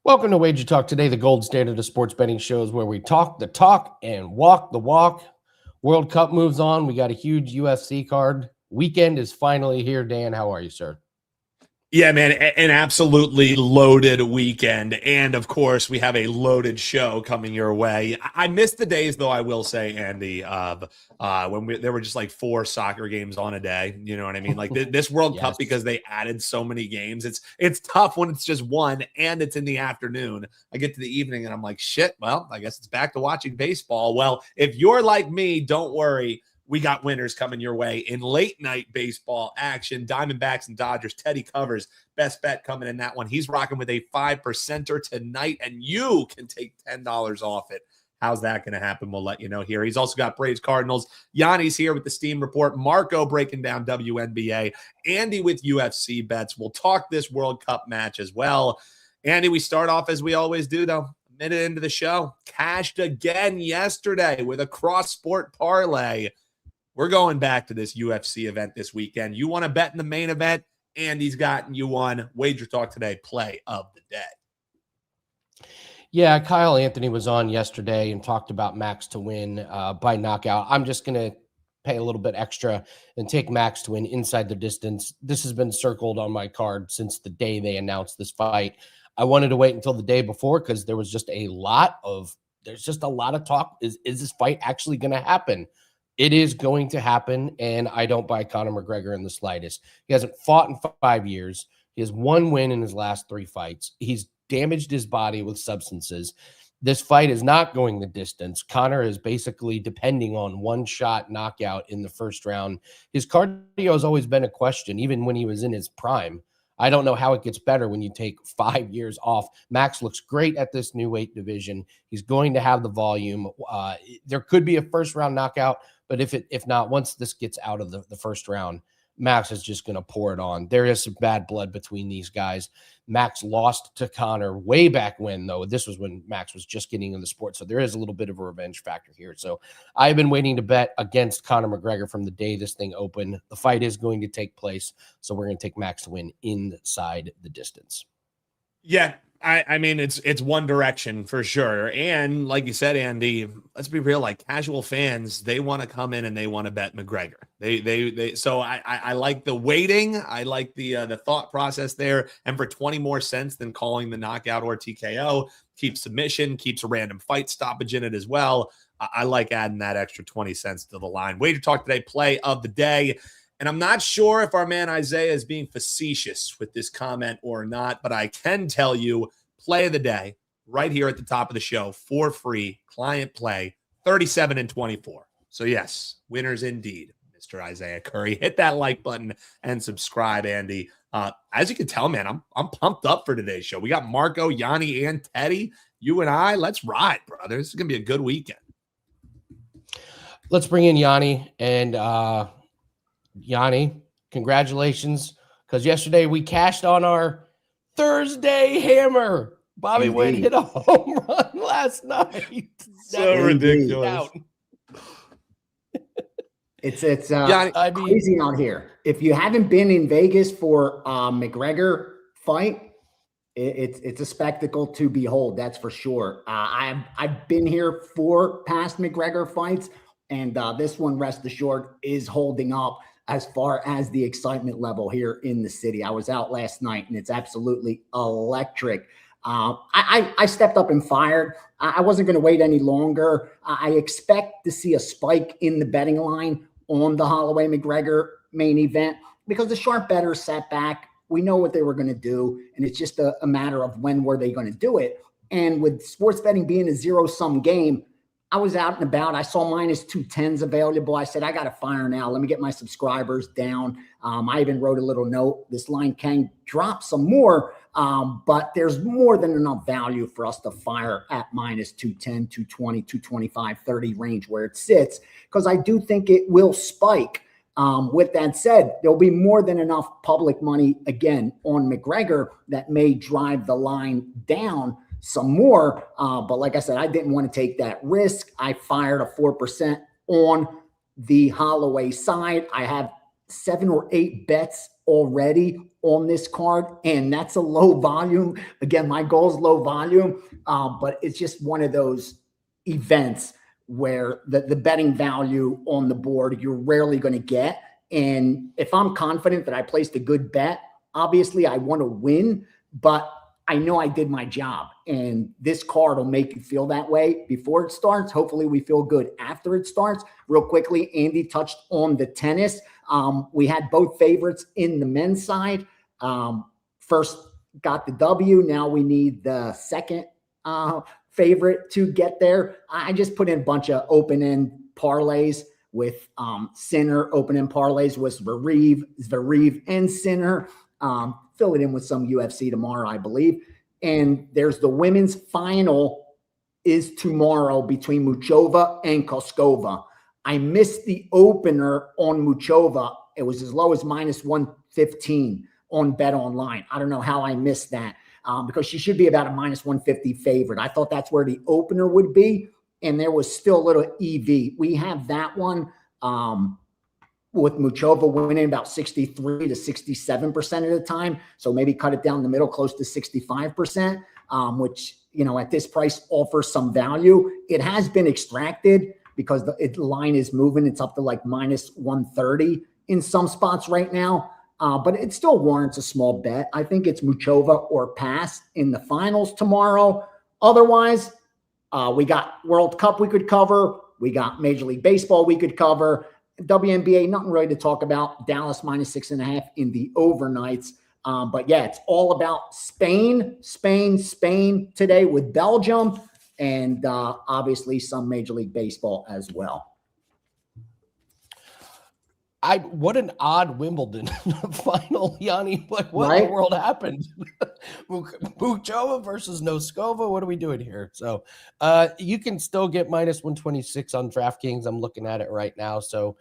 Welcome to WagerTalk Today, the gold standard of sports betting shows where we talk the talk and walk the walk. World Cup moves on. We got a huge UFC card. Weekend is finally here. Dan, how are you, sir? Yeah, man, an absolutely loaded weekend. And, of course, we have a loaded show coming your way. I missed the days, though, I will say, Andy, of when there were just like 4 soccer games on a day. You know what I mean? Like this World Cup, because they added so many games, it's tough when it's just one and it's in the afternoon. I get to the evening and I'm like, shit, well, I guess it's back to watching baseball. Well, if you're like me, don't worry. We got winners coming your way in late night baseball action. Diamondbacks and Dodgers. Teddy covers. Best bet coming in that one. He's rocking with a 5%er tonight, and you can take $10 off it. How's that going to happen? We'll let you know here. He's also got Braves Cardinals. Yanni's here with the Steam Report. Marco breaking down WNBA. Andy with UFC bets. We'll talk this World Cup match as well. Andy, we start off as we always do, though. A minute into the show. Cashed again yesterday with a cross-sport parlay. We're going back to this UFC event this weekend. You want to bet in the main event? Andy's gotten you on WagerTalk Today play of the day. Yeah, Kyle Anthony was on yesterday and talked about Max to win by knockout. I'm just going to pay a little bit extra and take Max to win inside the distance. This has been circled on my card since the day they announced this fight. I wanted to wait until the day before because there was just a lot of talk. Is this fight actually going to happen? It is going to happen, and I don't buy Conor McGregor in the slightest. He hasn't fought in 5 years. He has 1 win in his last 3 fights. He's damaged his body with substances. This fight is not going the distance. Conor is basically depending on one-shot knockout in the first round. His cardio has always been a question, even when he was in his prime. I don't know how it gets better when you take 5 years off. Max looks great at this new weight division. He's going to have the volume. There could be a first-round knockout, but if not, once this gets out of the first round, Max is just going to pour it on. There is some bad blood between these guys. Max lost to Conor way back when, though. This was when Max was just getting in the sport, so there is a little bit of a revenge factor here. So I've been waiting to bet against Conor McGregor from the day this thing opened. The fight is going to take place, so we're going to take Max to win inside the distance. Yeah, I mean, it's one direction for sure. And like you said, Andy, let's be real, like casual fans, they want to come in and they want to bet McGregor. So I like the waiting. I like the thought process there. And for 20 more cents than calling the knockout or TKO, keeps submission, keeps a random fight stoppage in it as well. I like adding that extra 20 cents to the line. WagerTalk Today play of the day. And I'm not sure if our man Isaiah is being facetious with this comment or not, but I can tell you play of the day right here at the top of the show for free, client play, 37 and 24. So yes, winners indeed, Mr. Isaiah Curry. Hit that like button and subscribe, Andy. As you can tell, man, I'm pumped up for today's show. We got Marco, Yanni, and Teddy. You and I, let's ride, brother. This is going to be a good weekend. Let's bring in Yanni and Yanni, congratulations, because yesterday we cashed on our Thursday hammer. Bobby Witt hit a home run last night. So ridiculous. It's crazy out here. If you haven't been in Vegas for McGregor fight, it's a spectacle to behold. That's for sure. I've been here for past McGregor fights, and this one, rest assured, is holding up as far as the excitement level here in the city. I was out last night, and it's absolutely electric. I stepped up and fired. I wasn't going to wait any longer. I expect to see a spike in the betting line on the Holloway McGregor main event because the sharp bettors sat back. We know what they were going to do, and it's just a matter of when were they going to do it. And with sports betting being a zero-sum game, I was out and about. I saw minus 210s available. I said, I got to fire now. Let me get my subscribers down. I even wrote a little note. This line can drop some more, but there's more than enough value for us to fire at minus 210, 220, 225, 30 range where it sits, because I do think it will spike. With that said, there'll be more than enough public money, again, on McGregor that may drive the line down some more. But like I said, I didn't want to take that risk. I fired a 4% on the Holloway side. I have 7 or 8 bets already on this card, and that's a low volume. Again, my goal is low volume, but it's just one of those events where the betting value on the board you're rarely going to get. And if I'm confident that I placed a good bet, obviously I want to win, but I know I did my job, and this card will make you feel that way before it starts. Hopefully we feel good after it starts. Real quickly, Andy touched on the tennis. We had both favorites in the men's side. First got the W. Now we need the second favorite to get there. I just put in a bunch of open-end parlays with Sinner. Open-end parlays was Zverev and Sinner. Fill it in with some UFC tomorrow, I believe. And there's the women's final is tomorrow between Muchova and Koskova. I missed the opener on Muchova. It was as low as -115 on Bet Online. I don't know how I missed that because she should be about a -150 favorite. I thought that's where the opener would be, and there was still a little EV. We have that one with Muchova winning about 63 to 67% of the time. So maybe cut it down the middle, close to 65%, which, at this price offers some value. It has been extracted because the line is moving. It's up to like -130 in some spots right now. But it still warrants a small bet. I think it's Muchova or pass in the finals tomorrow. Otherwise, we got World Cup we could cover. We got Major League Baseball we could cover. WNBA, nothing really to talk about. Dallas -6.5 in the overnights. But yeah, it's all about Spain today with Belgium, and obviously some Major League Baseball as well. What an odd Wimbledon final, Yanni. What right? in the world happened? Muchova versus Noskova. What are we doing here? So you can still get -126 on DraftKings. I'm looking at it right now. So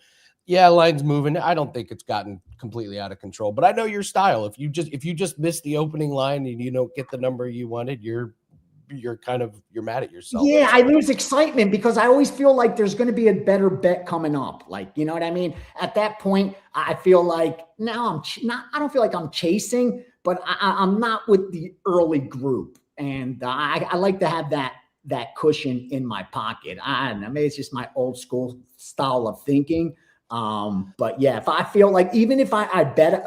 yeah, line's moving. I don't think it's gotten completely out of control, but I know your style. If you just miss the opening line and you don't get the number you wanted, you're mad at yourself. Yeah, I lose excitement because I always feel like there's going to be a better bet coming up. Like, you know what I mean? At that point, I feel like now I don't feel like I'm chasing, but I'm not with the early group. And I like to have that cushion in my pocket. I don't know, maybe it's just my old school style of thinking. But yeah, if I feel like, even if I bet,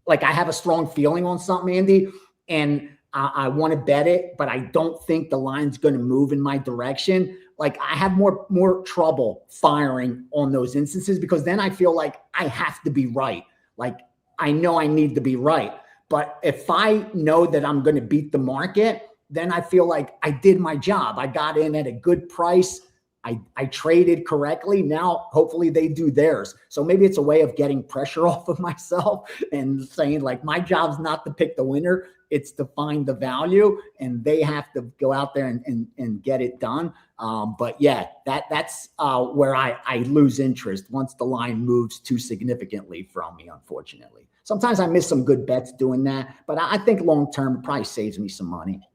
like I have a strong feeling on something, Andy, and I want to bet it, but I don't think the line's going to move in my direction. Like I have more trouble firing on those instances because then I feel like I have to be right. Like I know I need to be right. But if I know that I'm going to beat the market, then I feel like I did my job. I got in at a good price. I traded correctly. Now, hopefully they do theirs. So maybe it's a way of getting pressure off of myself and saying like, my job's not to pick the winner. It's to find the value, and they have to go out there and get it done. But yeah, that's where I lose interest once the line moves too significantly from me, unfortunately. Sometimes I miss some good bets doing that, but I think long-term it probably saves me some money.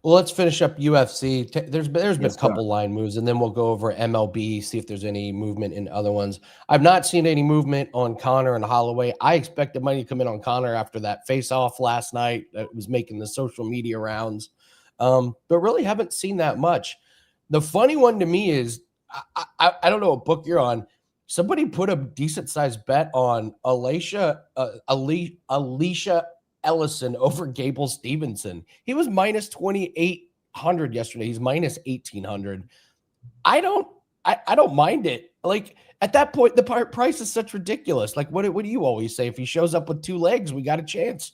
Well, let's finish up UFC. There's been a couple line moves, and then we'll go over MLB, see if there's any movement in other ones. I've not seen any movement on Conor and Holloway. I expected money to come in on Conor after that face-off last night that was making the social media rounds, but really haven't seen that much. The funny one to me is, I don't know what book you're on. Somebody put a decent-sized bet on Alicia Ellison over Gable Stevenson. He was -2,800 yesterday. He's -1,800. I don't mind it. Like at that point, the price is such ridiculous. Like what do you always say? If he shows up with two legs, we got a chance.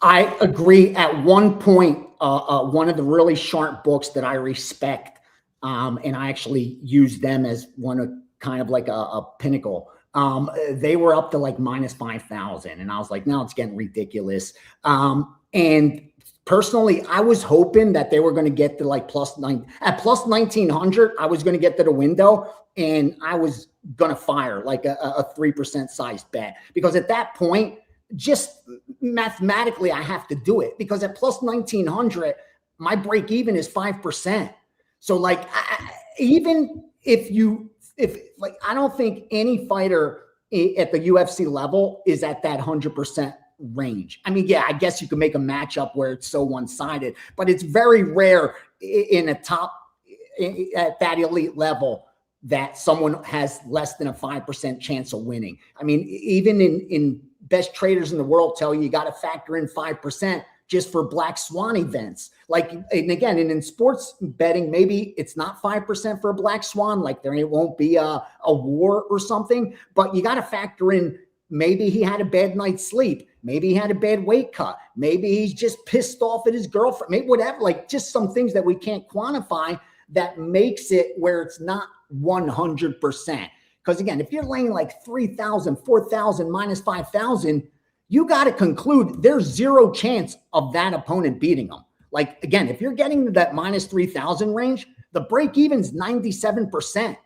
I agree. At one point, one of the really sharp books that I respect, and I actually use them as one of kind of like a pinnacle. They were up to like -5,000, and I was like, no, it's getting ridiculous. And personally, I was hoping that they were going to get to like +9 at +1,900. I was going to get to the window, and I was going to fire like a 3% size bet, because at that point, just mathematically, I have to do it, because at +1,900, my break even is 5%. So like, even if like, I don't think any fighter at the UFC level is at that 100% range. I mean, yeah, I guess you can make a matchup where it's so one-sided, but it's very rare in a top at that elite level that someone has less than a 5% chance of winning. I mean, even in best traders in the world tell you got to factor in 5% just for black swan events. Like, and again, and in sports betting, maybe it's not 5% for a black swan, like there won't be a war or something, but you got to factor in maybe he had a bad night's sleep. Maybe he had a bad weight cut. Maybe he's just pissed off at his girlfriend. Maybe whatever, like just some things that we can't quantify that makes it where it's not 100%. Because again, if you're laying like 3,000, 4,000, minus 5,000, you got to conclude there's zero chance of that opponent beating them. Like, again, if you're getting to that minus 3,000 range, the break even's 97%.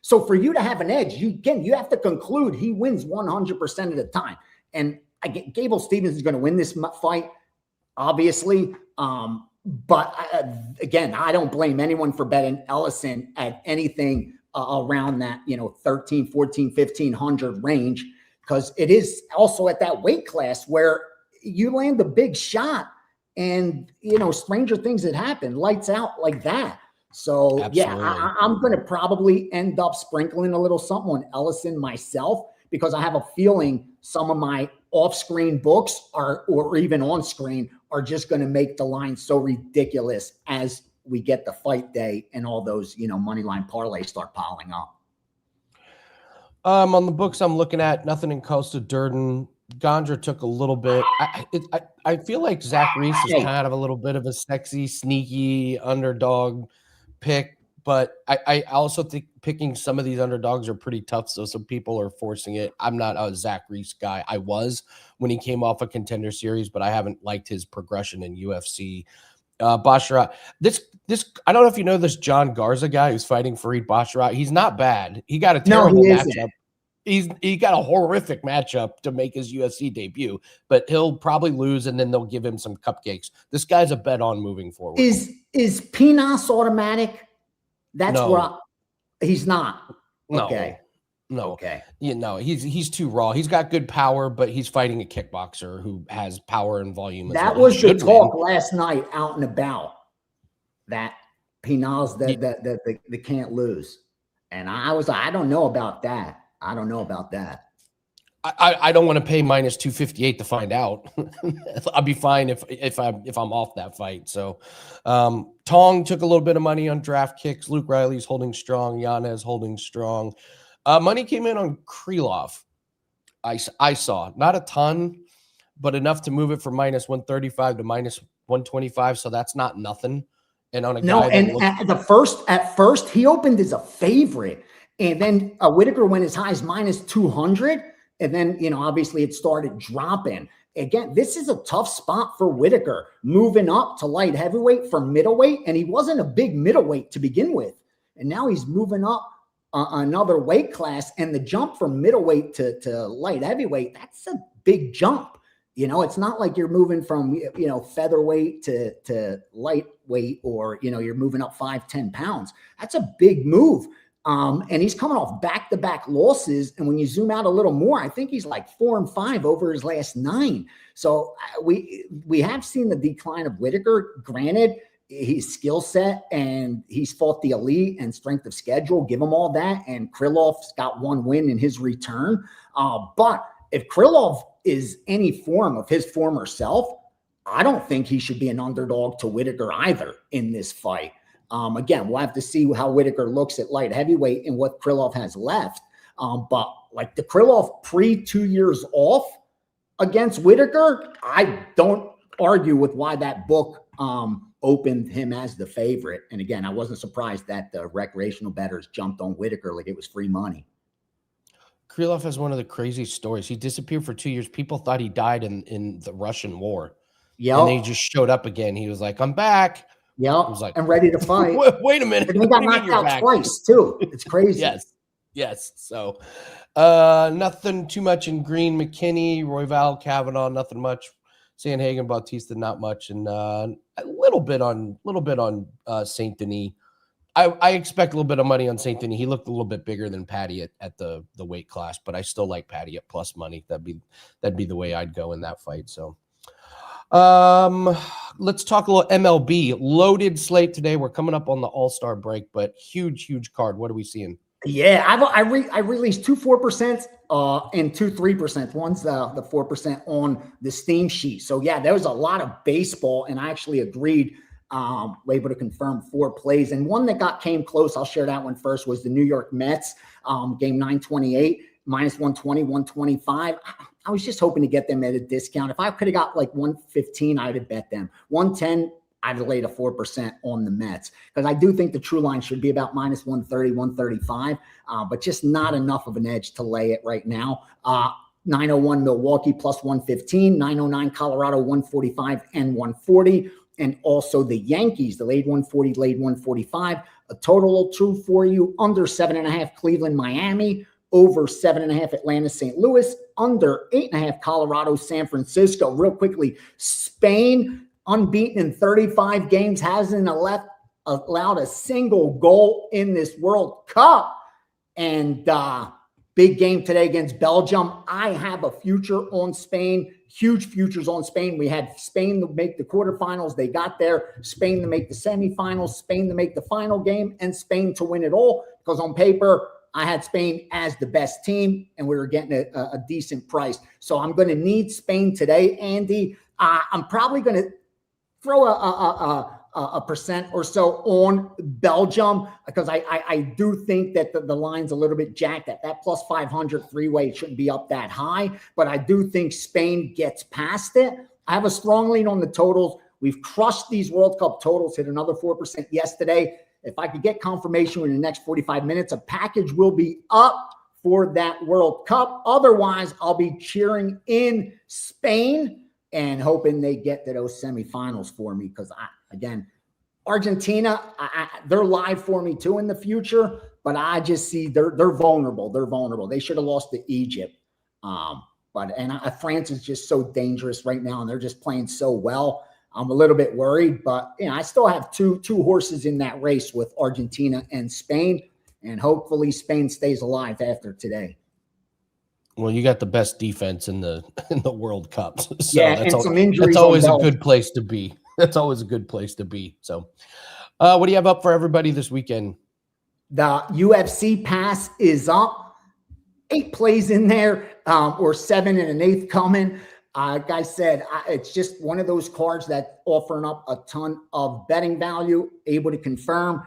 So for you to have an edge, you have to conclude he wins 100% of the time. And again, Gable Stevens is going to win this fight, obviously. But again, I don't blame anyone for betting Ellison at anything around that, 13, 14, 1,500 range, because it is also at that weight class where you land the big shot and, stranger things had happened, lights out like that. So, absolutely. Yeah, I'm going to probably end up sprinkling a little something on Ellison myself, because I have a feeling some of my off-screen books or even on screen are just going to make the line so ridiculous as we get the fight day and all those, money line parlays start piling up. On the books I'm looking at, nothing in Costa Durden. Gondra took a little bit. I feel like Zach Reese is kind of a little bit of a sexy, sneaky underdog pick, but I also think picking some of these underdogs are pretty tough. So some people are forcing it. I'm not a Zach Reese guy. I was when he came off a Contender Series, but I haven't liked his progression in UFC. Basharat, this I don't know if you know this John Garza guy who's fighting Fareed Basharat. He's not bad. He got a terrible matchup. He got a horrific matchup to make his UFC debut, but he'll probably lose, and then they'll give him some cupcakes. This guy's a bet on moving forward. Is Pinas automatic? That's what he's not. Okay. No. Okay. He's too raw. He's got good power, but he's fighting a kickboxer who has power and volume. That was the talk last night out and about, that Pinas that they can't lose. And I was like, I don't know about that. I don't want to pay minus 258 to find out. I'll be fine if I'm off that fight. So Tong took a little bit of money on draft kicks. Luke Riley's holding strong. Yanez holding strong. Money came in on Krylov. I saw not a ton, but enough to move it from minus 135 to minus 125. So that's not nothing. And on a guy at first he opened as a favorite. And then Whitaker went as high as minus 200. And then, obviously it started dropping. Again, this is a tough spot for Whitaker, moving up to light heavyweight from middleweight. And he wasn't a big middleweight to begin with. And now he's moving up another weight class. And the jump from middleweight to light heavyweight, that's a big jump. It's not like you're moving from, featherweight to lightweight, or, you're moving up 5-10 pounds. That's a big move. And he's coming off back-to-back losses. And when you zoom out a little more, I think he's like 4-5 over his last 9. So we have seen the decline of Whitaker. Granted, his skill set and he's fought the elite and strength of schedule, give him all that. And Krylov's got 1 win in his return. But if Krylov is any form of his former self, I don't think he should be an underdog to Whitaker either in this fight. Again, we'll have to see how Whitaker looks at light heavyweight and what Krylov has left. But like the Krylov pre-2 years off against Whitaker, I don't argue with why that book opened him as the favorite. And again, I wasn't surprised that the recreational bettors jumped on Whitaker like it was free money. Krylov has one of the crazy stories. He disappeared for 2 years. People thought he died in the Russian war. Yeah. And then he just showed up again. He was like, I'm back. Yeah, I was like, I'm ready to fight. Wait a minute. And he got knocked out twice, too. It's crazy. Yes. So nothing too much in Green, McKinney, Royval, Kavanaugh, nothing much. Sandhagen, Bautista, not much. And a little bit on St. Denis. I expect a little bit of money on St. Denis. He looked a little bit bigger than Patty at the weight class, but I still like Patty at plus money. That'd be the way I'd go in that fight. So let's talk a little MLB. Loaded slate today. We're coming up on the All-Star break, but huge card. What are we seeing? Yeah, I released 2 4% and 2 3%. One's the 4% on the Steam sheet. So yeah, there was a lot of baseball, and I actually agreed. Able to confirm 4 plays, and one that came close. I'll share that one first. Was the New York Mets game 928 minus 120, 125. I was just hoping to get them at a discount. If I could have got like 115, I'd have bet them. 110. I'd have laid a 4% on the Mets because I do think the true line should be about minus 130, 135, but just not enough of an edge to lay it right now. 901 Milwaukee plus 115, 909 Colorado 145 and 140, and also the Yankees, the laid 140, laid 145. A total of true for you, under 7.5 Cleveland, Miami, over 7.5 Atlanta, St. Louis, under 8.5 Colorado, San Francisco. Real quickly, Spain, unbeaten in 35 games, hasn't allowed a single goal in this World Cup. And big game today against Belgium. I have a future on Spain, huge futures on Spain. We had Spain to make the quarterfinals. They got there. Spain to make the semifinals, Spain to make the final game, and Spain to win it all. Because on paper, I had Spain as the best team, and we were getting a decent price. So I'm going to need Spain today, Andy. I'm probably going to throw a percent or so on Belgium because I do think that the line's a little bit jacked. That plus 500 three-way shouldn't be up that high, but I do think Spain gets past it. I have a strong lean on the totals. We've crushed these World Cup totals, hit another 4% yesterday. If I could get confirmation in the next 45 minutes, a package will be up for that World Cup. Otherwise, I'll be cheering in Spain and hoping they get to those semifinals for me because, again, Argentina, they're live for me too in the future, but I just see they're vulnerable. They're vulnerable. They should have lost to Egypt. France is just so dangerous right now, and they're just playing so well. I'm a little bit worried, but I still have two horses in that race with Argentina and Spain, and hopefully Spain stays alive after today. Well, you got the best defense in the World Cup. So yeah, and some injuries. That's always a good place to be. That's always a good place to be. So what do you have up for everybody this weekend? The UFC pass is up. 8 plays in there, or 7 and an 8th coming. Like I said, it's just one of those cards that offering up a ton of betting value, able to confirm.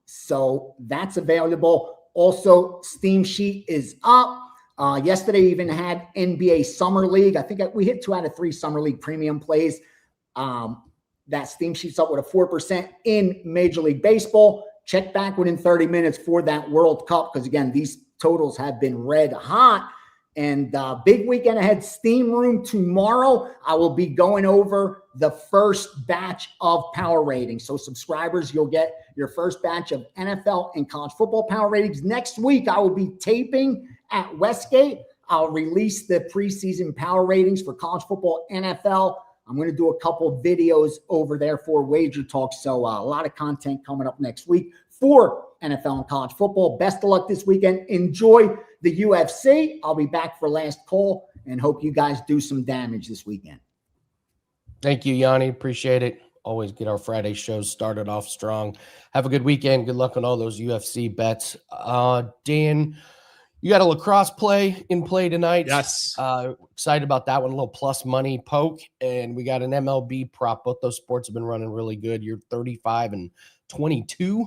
So that's available. Also, Steam sheet is up. Yesterday even had NBA Summer League. I think we hit 2 out of 3 Summer League premium plays. That Steam sheet's up with a 4% in Major League Baseball. Check back within 30 minutes for that World Cup because, again, these totals have been red hot. And big weekend ahead, Steam Room tomorrow. I will be going over the first batch of power ratings. So subscribers, you'll get your first batch of NFL and college football power ratings. Next week, I will be taping at Westgate. I'll release the preseason power ratings for college football, NFL. I'm going to do a couple videos over there for WagerTalk. So a lot of content coming up next week for NFL and college football. Best of luck this weekend. Enjoy the UFC. I'll be back for last call and hope you guys do some damage this weekend. Thank you, Yanni. Appreciate it. Always get our Friday shows started off strong. Have a good weekend. Good luck on all those UFC bets. Dan, you got a lacrosse play tonight. Yes. Excited about that one. A little plus money poke. And we got an MLB prop. Both those sports have been running really good. You're 35 and 22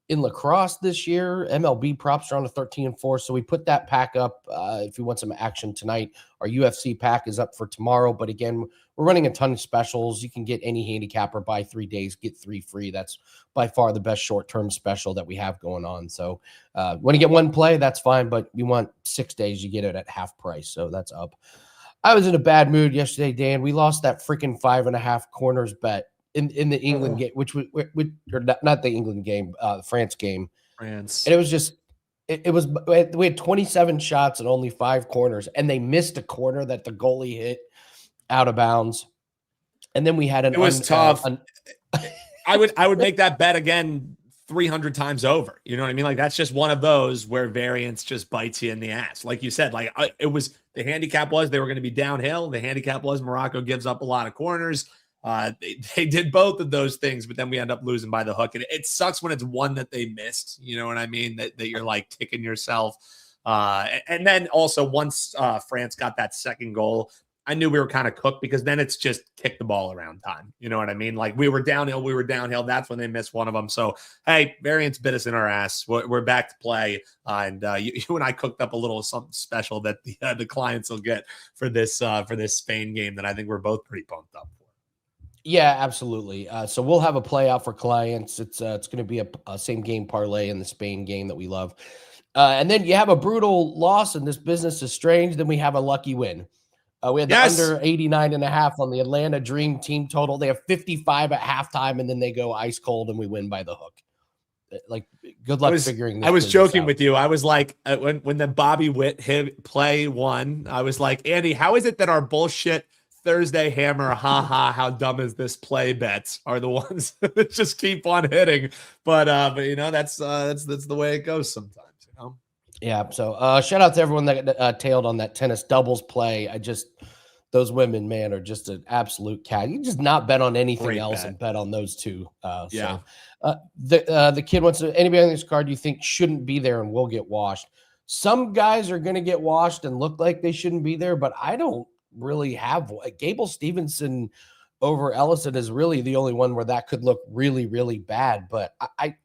in lacrosse this year. MLB props are on a 13-4. So we put that pack up. If you want some action tonight, our UFC pack is up for tomorrow. But again, we're running a ton of specials. You can get any handicapper, buy 3 days, get 3 free. That's by far the best short-term special that we have going on. So when you get 1 play, that's fine. But you want 6 days, you get it at half price. So that's up. I was in a bad mood yesterday, Dan. We lost that freaking 5.5 corners bet in the England game, which or not the England game, the France game. France. And it was just, we had 27 shots and only 5 corners, and they missed a corner that the goalie hit out of bounds. And then we had it was tough. I would make that bet again 300 times over. You know what I mean? Like, that's just one of those where variance just bites you in the ass. Like you said, like it was, the handicap was they were going to be downhill. The handicap was Morocco gives up a lot of corners. They did both of those things, but then we end up losing by the hook. And it sucks when it's one that they missed. You know what I mean? That you're like kicking yourself. And then also once France got that second goal, I knew we were kind of cooked, because then it's just kick the ball around time. You know what I mean? Like, we were downhill. That's when they missed one of them. So, hey, variance bit us in our ass. We're back to play. And you and I cooked up a little something special that the clients will get for this Spain game that I think we're both pretty pumped up for. Yeah, absolutely. So we'll have a play out for clients. It's going to be a same game parlay in the Spain game that we love. And then you have a brutal loss, and this business is strange. Then we have a lucky win. We had the under 89.5 on the Atlanta Dream team total. They have 55 at halftime, and then they go ice cold, and we win by the hook. Like, good luck figuring this. I was joking with you. I was like, when the Bobby Witt play won, I was like, Andy, how is it that our bullshit Thursday hammer, how dumb is this play bets are the ones that just keep on hitting? But you know, that's the way it goes sometimes. You know. Yeah. So shout out to everyone that tailed on that tennis doubles play. Those women, man, are just an absolute cat. You just not bet on anything else and bet on those two. Yeah. So the kid wants to, anybody on this card you think shouldn't be there and will get washed. Some guys are going to get washed and look like they shouldn't be there, but I don't really have Gable Stevenson over Ellison is really the only one where that could look really, really bad. But I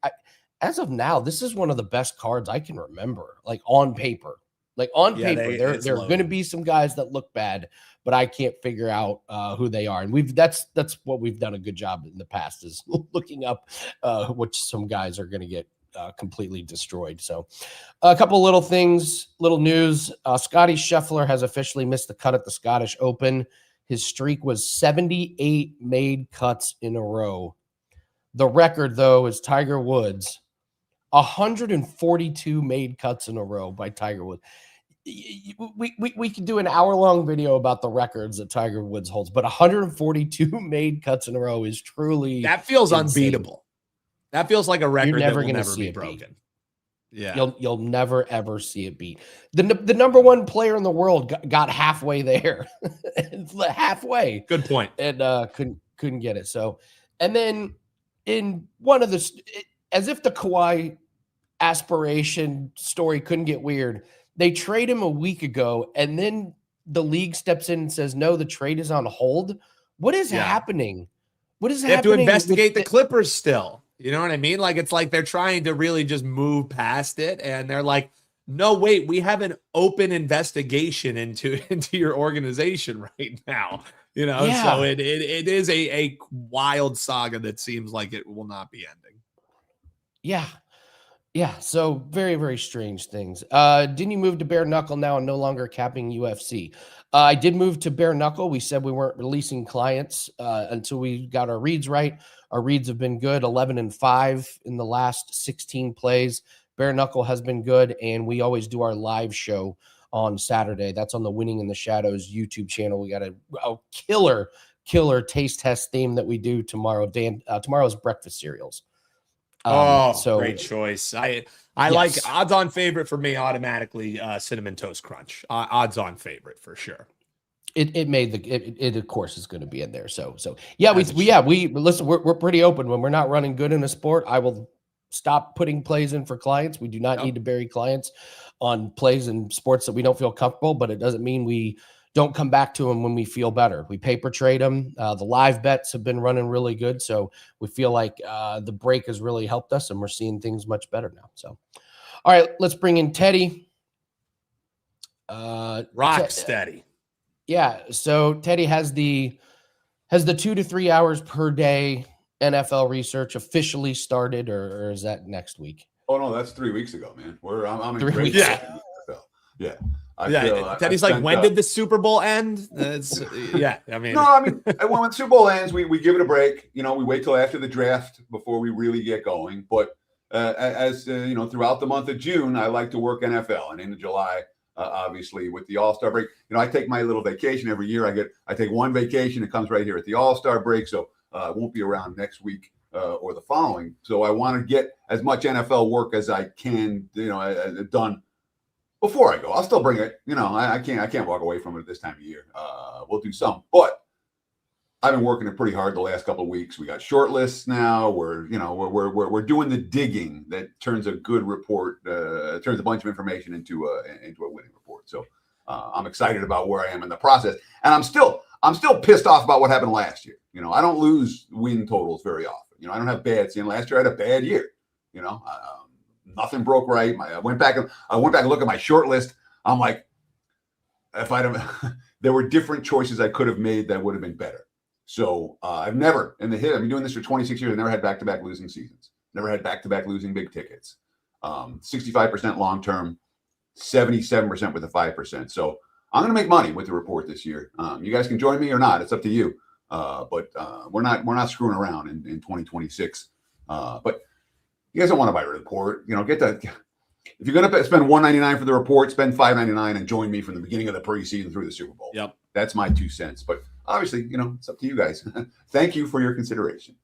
as of now, this is one of the best cards I can remember, like on paper. There are going to be some guys that look bad, but I can't figure out who they are. And that's what we've done a good job in the past, is looking up which some guys are going to get completely destroyed. So a couple little things, little news. Scotty Scheffler has officially missed the cut at the Scottish Open. His streak was 78 made cuts in a row. The record, though, is Tiger Woods. 142 made cuts in a row by Tiger Woods. We could do an hour-long video about the records that Tiger Woods holds, but 142 made cuts in a row is truly, that feels insane. Unbeatable. That feels like a record that will never be broken. Yeah, you'll never ever see it beat. The number one player in the world got halfway there, halfway. Good point. And couldn't get it. So, and then in one of the, as if the Kawhi aspiration story couldn't get weird, they trade him a week ago, and then the league steps in and says, no, the trade is on hold. What is happening? What is happening? They have to investigate the Clippers still. You know what I mean? Like, it's like they're trying to really just move past it, and they're like, no, wait, we have an open investigation into your organization right now. You know, so it is a wild saga that seems like it will not be ending. Yeah. Yeah, so very, very strange things. Didn't you move to bare knuckle now and no longer capping UFC? I did move to bare knuckle. We said we weren't releasing clients until we got our reads right. Our reads have been good, 11-5 in the last 16 plays. Bare knuckle has been good, and we always do our live show on Saturday. That's on the Winning in the Shadows YouTube channel. We got a killer taste test theme that we do tomorrow. Tomorrow's breakfast cereals. So great choice. I like odds-on favorite for me automatically. Cinnamon Toast Crunch, odds-on favorite for sure. It of course is going to be in there. So yeah, we listen. We're pretty open when we're not running good in a sport. I will stop putting plays in for clients. We do not need to bury clients on plays in sports that we don't feel comfortable, but it doesn't mean we don't come back to them when we feel better. We paper trade them. The live bets have been running really good. So we feel like the break has really helped us, and we're seeing things much better now. So, all right, let's bring in Teddy. Rock steady. Yeah. So Teddy has the 2 to 3 hours per day NFL research officially started, or is that next week? Oh no, that's 3 weeks ago, man. I'm in 3 great weeks. shape in the NFL. Yeah. Teddy's like, when did the Super Bowl end? I mean, when Super Bowl ends, we give it a break. You know, we wait till after the draft before we really get going. But throughout the month of June, I like to work NFL, and into July, obviously with the All-Star break. You know, I take my little vacation every year. I take one vacation. It comes right here at the All-Star break, so I won't be around next week or the following. So I want to get as much NFL work as I can, done before I go. I'll still bring it. I can't walk away from it at this time of year. We'll do some, but I've been working it pretty hard the last couple of weeks. We got short lists now. We're doing the digging that turns a good report, turns a bunch of information into a winning report. So I'm excited about where I am in the process, and I'm still pissed off about what happened last year. I don't lose win totals very often. I don't have bad. Last year I had a bad year. Nothing broke right. I went back and looked at my short list. I'm like, there were different choices I could have made that would have been better. So I've never I've been doing this for 26 years. I never had back-to-back losing seasons. Never had back-to-back losing big tickets. 65% long-term, 77% with the 5%. So I'm going to make money with the report this year. You guys can join me or not. It's up to you. But we're not screwing around in 2026. But you guys don't want to buy a report. If you're going to spend $199 for the report, spend $599 and join me from the beginning of the preseason through the Super Bowl. Yep. That's my 2 cents. But obviously, it's up to you guys. Thank you for your consideration.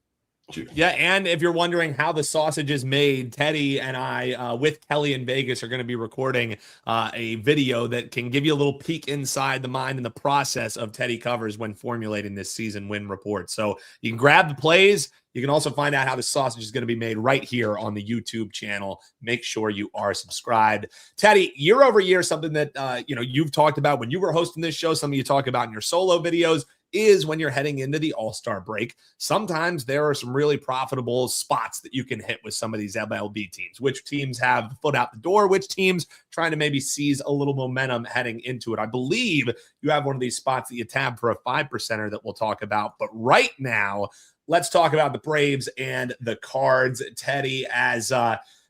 Cheers. Yeah, and if you're wondering how the sausage is made, Teddy and I, with Kelly in Vegas, are going to be recording a video that can give you a little peek inside the mind and the process of Teddy Covers when formulating this season win report. So you can grab the plays. You can also find out how the sausage is going to be made right here on the YouTube channel. Make sure you are subscribed. Teddy, year over year, something that you've talked about when you were hosting this show, something you talk about in your solo videos, is when you're heading into the All-Star break. Sometimes there are some really profitable spots that you can hit with some of these MLB teams. Which teams have the foot out the door? Which teams trying to maybe seize a little momentum heading into it? I believe you have one of these spots that you tab for a 5%er that we'll talk about. But right now, let's talk about the Braves and the Cards. Teddy,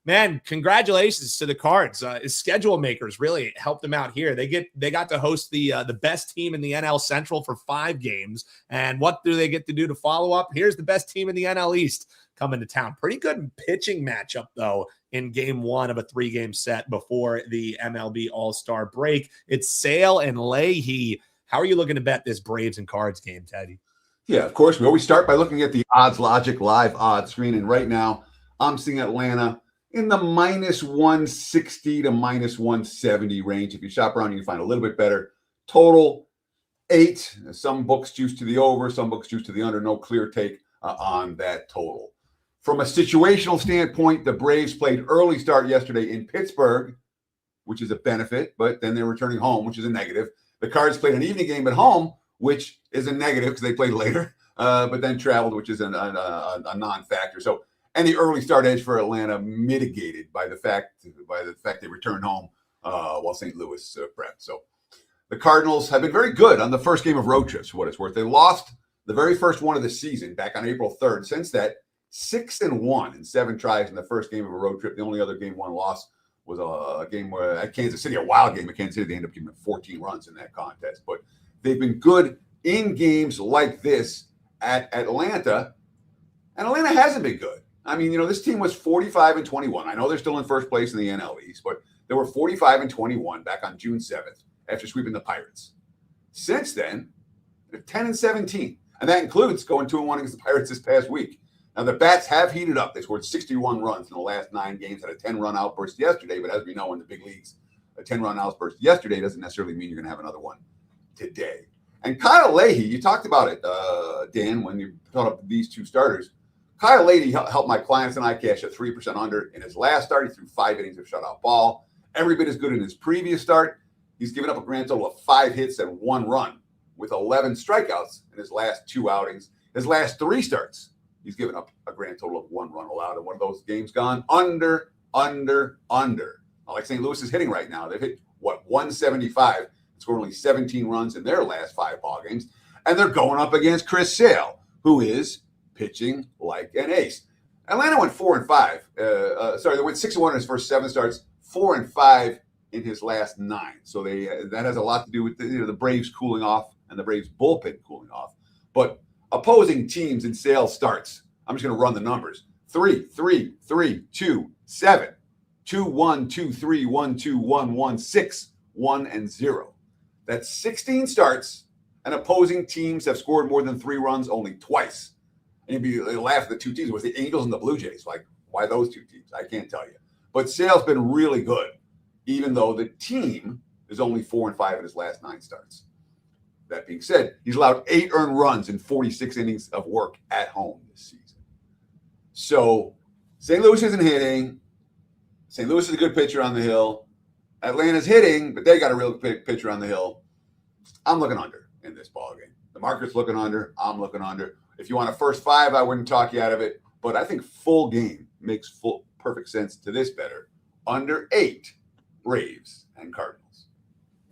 man, congratulations to the Cards. Schedule makers really helped them out here. They got to host the best team in the NL Central for 5 games. And what do they get to do to follow up? Here's the best team in the NL East coming to town. Pretty good pitching matchup, though, in game 1 of a 3-game set before the MLB All-Star break. It's Sale and Leahy. How are you looking to bet this Braves and Cards game, Teddy? Yeah, of course. We always start by looking at the Odds Logic live odds screen. And right now, I'm seeing Atlanta in the minus 160 to minus 170 range. If you shop around, you can find a little bit better. Total 8. Some books choose to the over, some books choose to the under. No clear take on that total. From a situational standpoint, the Braves played early start yesterday in Pittsburgh, which is a benefit, but then they're returning home, which is a negative. The Cards played an evening game at home, which is a negative because they played later, but then traveled, which is a non-factor. So any early start edge for Atlanta mitigated by the fact they returned home while St. Louis prepped. So the Cardinals have been very good on the first game of road trips, for what it's worth. They lost the very first one of the season back on April 3rd. Since that, 6-1 in 7 tries in the first game of a road trip. The only other game 1 loss was a game where at Kansas City, a wild game at Kansas City. They ended up giving 14 runs in that contest. But they've been good in games like this at Atlanta, and Atlanta hasn't been good. I mean, this team was 45-21. I know they're still in first place in the NL East, but they were 45-21 back on June 7th after sweeping the Pirates. Since then, they're 10-17, and that includes going 2-1 against the Pirates this past week. Now, the Bats have heated up. They scored 61 runs in the last 9 games, had a 10-run outburst yesterday, but as we know in the big leagues, a 10-run outburst yesterday doesn't necessarily mean you're going to have another one today. And Kyle Leahy, you talked about it, Dan, when you brought up these 2 starters. Kyle Leahy helped my clients and I cash at 3% under. In his last start, he threw 5 innings of shutout ball. Every bit as good in his previous start. He's given up a grand total of 5 hits and 1 run with 11 strikeouts in his last 2 outings. His last 3 starts, he's given up a grand total of 1 run allowed. And one of those games gone under. Like St. Louis is hitting right now. They've hit, 175. Scored only 17 runs in their last 5 ball games. And they're going up against Chris Sale, who is pitching like an ace. Atlanta went 4-5. They went 6-1 in his first 7 starts, 4-5 in his last 9. So that has a lot to do with the Braves cooling off and the Braves bullpen cooling off. But opposing teams in Sale starts, I'm just going to run the numbers. 3-3, 3-2, 7, 2-1, 2-3, 1-2, 1-1, 6, 1-0. That's 16 starts, and opposing teams have scored more than 3 runs only twice. And you'd laugh at the two teams. It was the Angels and the Blue Jays. Like, why those two teams? I can't tell you. But Sale's been really good, even though the team is only 4-5 in his last 9 starts. That being said, he's allowed 8 earned runs in 46 innings of work at home this season. So St. Louis isn't hitting. St. Louis is a good pitcher on the hill. Atlanta's hitting, but they got a real pitcher on the hill. I'm looking under in this ballgame. The market's looking under. I'm looking under. If you want a first 5, I wouldn't talk you out of it. But I think full game makes perfect sense to this better. Under 8, Braves and Cardinals.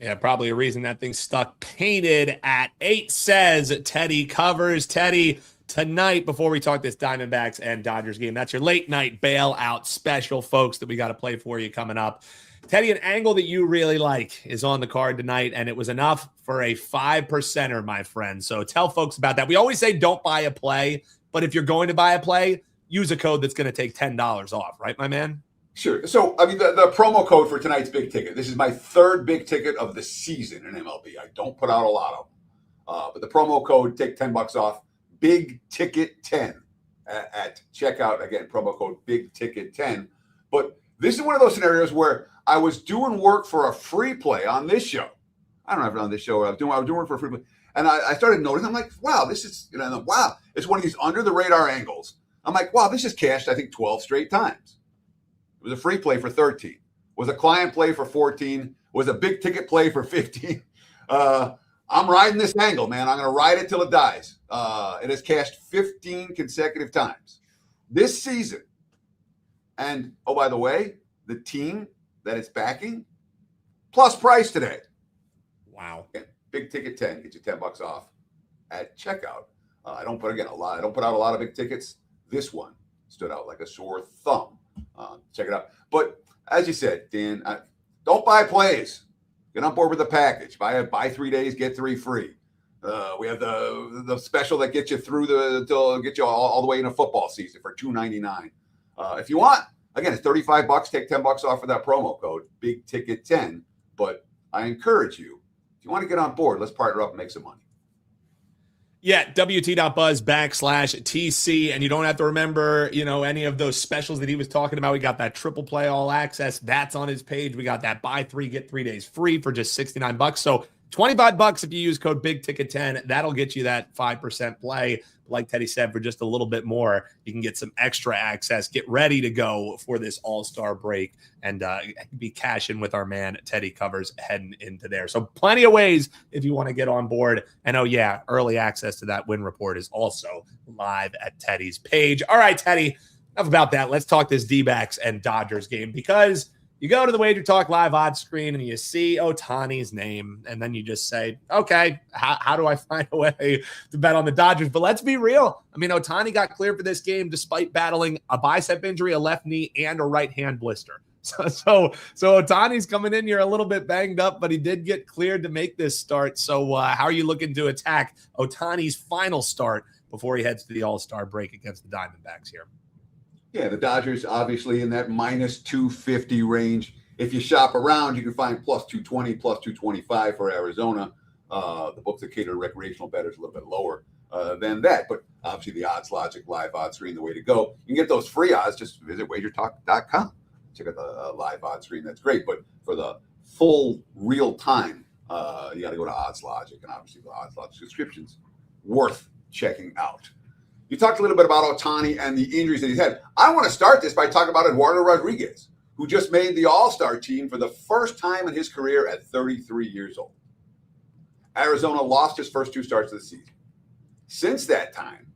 Yeah, probably a reason that thing stuck painted at 8, says Teddy covers. Teddy, tonight, before we talk this Diamondbacks and Dodgers game, that's your late night bailout special, folks, that we got to play for you coming up. Teddy, an angle that you really like is on the card tonight, and it was enough for a 5%er, my friend. So tell folks about that. We always say don't buy a play, but if you're going to buy a play, use a code that's going to take $10 off, right, my man? Sure. So, I mean, the promo code for tonight's big ticket, this is my 3rd big ticket of the season in MLB. I don't put out a lot of them. But the promo code, take $10 off, big ticket 10 at checkout. Again, promo code big ticket 10. But this is one of those scenarios where I was doing work for a free play on this show. I don't have it on this show. I was doing work for a free play. And I started noticing, I'm like, wow, this is, wow. It's one of these under the radar angles. I'm like, wow, this is cashed, I think, 12 straight times. It was a free play for 13. Was a client play for 14. Was a big ticket play for 15. I'm riding this angle, man. I'm going to ride it till it dies. It has cashed 15 consecutive times this season. And, oh, by the way, the team that it's backing, plus price today. Wow. Again, big ticket 10, get you $10 off at checkout. I don't put out a lot of big tickets. This one stood out like a sore thumb. Check it out. But as you said, Dan, don't buy plays. Get on board with the package. Buy 3 days, get 3 free. We have the special that gets you through get you all the way into football season for $2.99. If you want, again, it's $35. Take $10 off for that promo code, big ticket 10. But I encourage you, if you want to get on board, let's partner up and make some money. Yeah, WT.buzz/TC. And you don't have to remember, any of those specials that he was talking about. We got that triple play all access. That's on his page. We got that buy 3, get 3 days free for just $69. So $25 if you use code BIGTICKET10. That'll get you that 5% play. Like Teddy said, for just a little bit more, you can get some extra access. Get ready to go for this all-star break and be cashing with our man Teddy Covers heading into there. So plenty of ways if you want to get on board. And, early access to that win report is also live at Teddy's page. All right, Teddy, enough about that. Let's talk this D-backs and Dodgers game, because you go to the WagerTalk live odds screen and you see Ohtani's name, and then you just say, okay, how do I find a way to bet on the Dodgers? But let's be real. I mean, Ohtani got cleared for this game despite battling a bicep injury, a left knee, and a right hand blister. So Ohtani's coming in here a little bit banged up, but he did get cleared to make this start. So how are you looking to attack Ohtani's final start before he heads to the All-Star break against the Diamondbacks here? Yeah, the Dodgers obviously in that minus 250 range. If you shop around, you can find plus 220, plus 225 for Arizona. The books that cater to recreational bettors a little bit lower than that. But obviously the Odds Logic live odds screen, the way to go. You can get those free odds. Just visit WagerTalk.com. Check out the live odds screen. That's great. But for the full real time, you got to go to Odds Logic. And obviously the Odds Logic subscriptions, worth checking out. You talked a little bit about Ohtani and the injuries that he's had. I want to start this by talking about Eduardo Rodriguez, who just made the All-Star team for the first time in his career at 33 years old. Arizona lost his first 2 starts of the season. Since that time,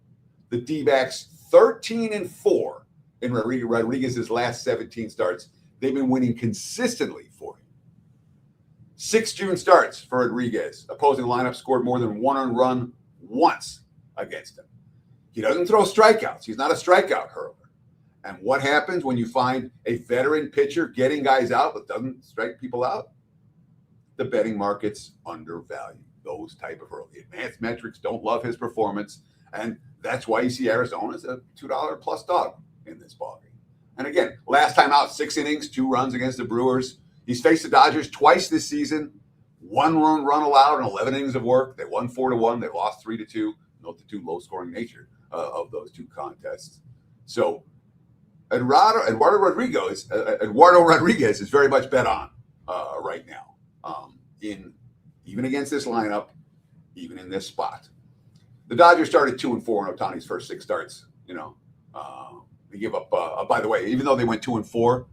the D-backs 13-4 in Rodriguez's last 17 starts. They've been winning consistently for him. 6 June starts for Rodriguez. Opposing lineup scored more than 1 earned run once against him. He doesn't throw strikeouts. He's not a strikeout hurler. And what happens when you find a veteran pitcher getting guys out but doesn't strike people out? The betting markets undervalue those type of hurlers. The advanced metrics don't love his performance, and that's why you see Arizona as a $2 plus dog in this ballgame. And again, last time out, 6 innings, 2 runs against the Brewers. He's faced the Dodgers twice this season. 1 run allowed in 11 innings of work. They won 4-1. They lost 3-2. Note the 2 low-scoring nature of those two contests. So Eduardo Rodriguez is very much bet on right now, even against this lineup, even in this spot. The Dodgers started 2-4 in Ohtani's first 6 starts. They give up. By the way, even though they went 2-4,